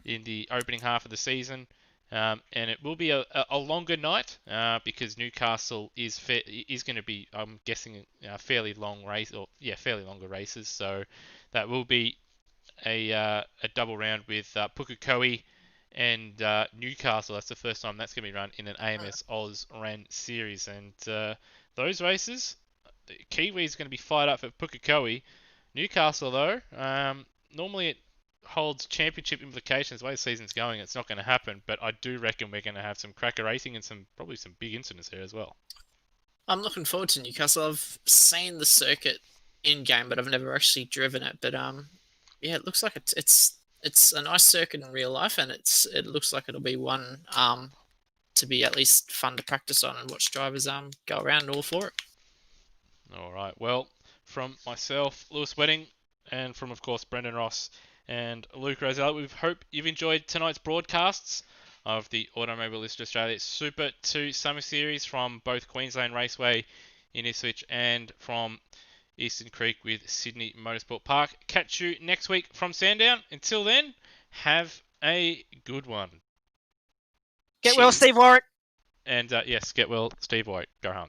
in the opening half of the season. And it will be a longer night because Newcastle is going to be, I'm guessing, fairly long race, or fairly longer races. So that will be a double round with Pukekohe and Newcastle. That's the first time that's going to be run in an AMSOZ RAN series. And those races, Kiwi's going to be fired up for Pukekohe. Newcastle, though, normally it holds championship implications. The way the season's going, it's not going to happen. But I do reckon we're going to have some cracker racing and probably some big incidents there as well. I'm looking forward to Newcastle. I've seen the circuit in game, but I've never actually driven it. But it looks like it's a nice circuit in real life, and it looks like it'll be one to be at least fun to practice on and watch drivers go around all for it. All right. Well, from myself, Lewis Wedding, and from of course Brendan Ross and Luke Rosell, we hope you've enjoyed tonight's broadcasts of the Automobilist Australia Super 2 Summer Series from both Queensland Raceway in Ipswich and from Eastern Creek with Sydney Motorsport Park. Catch you next week from Sandown. Until then, have a good one. Get well, Steve Warwick. And yes, get well, Steve Warwick. Go Hunt.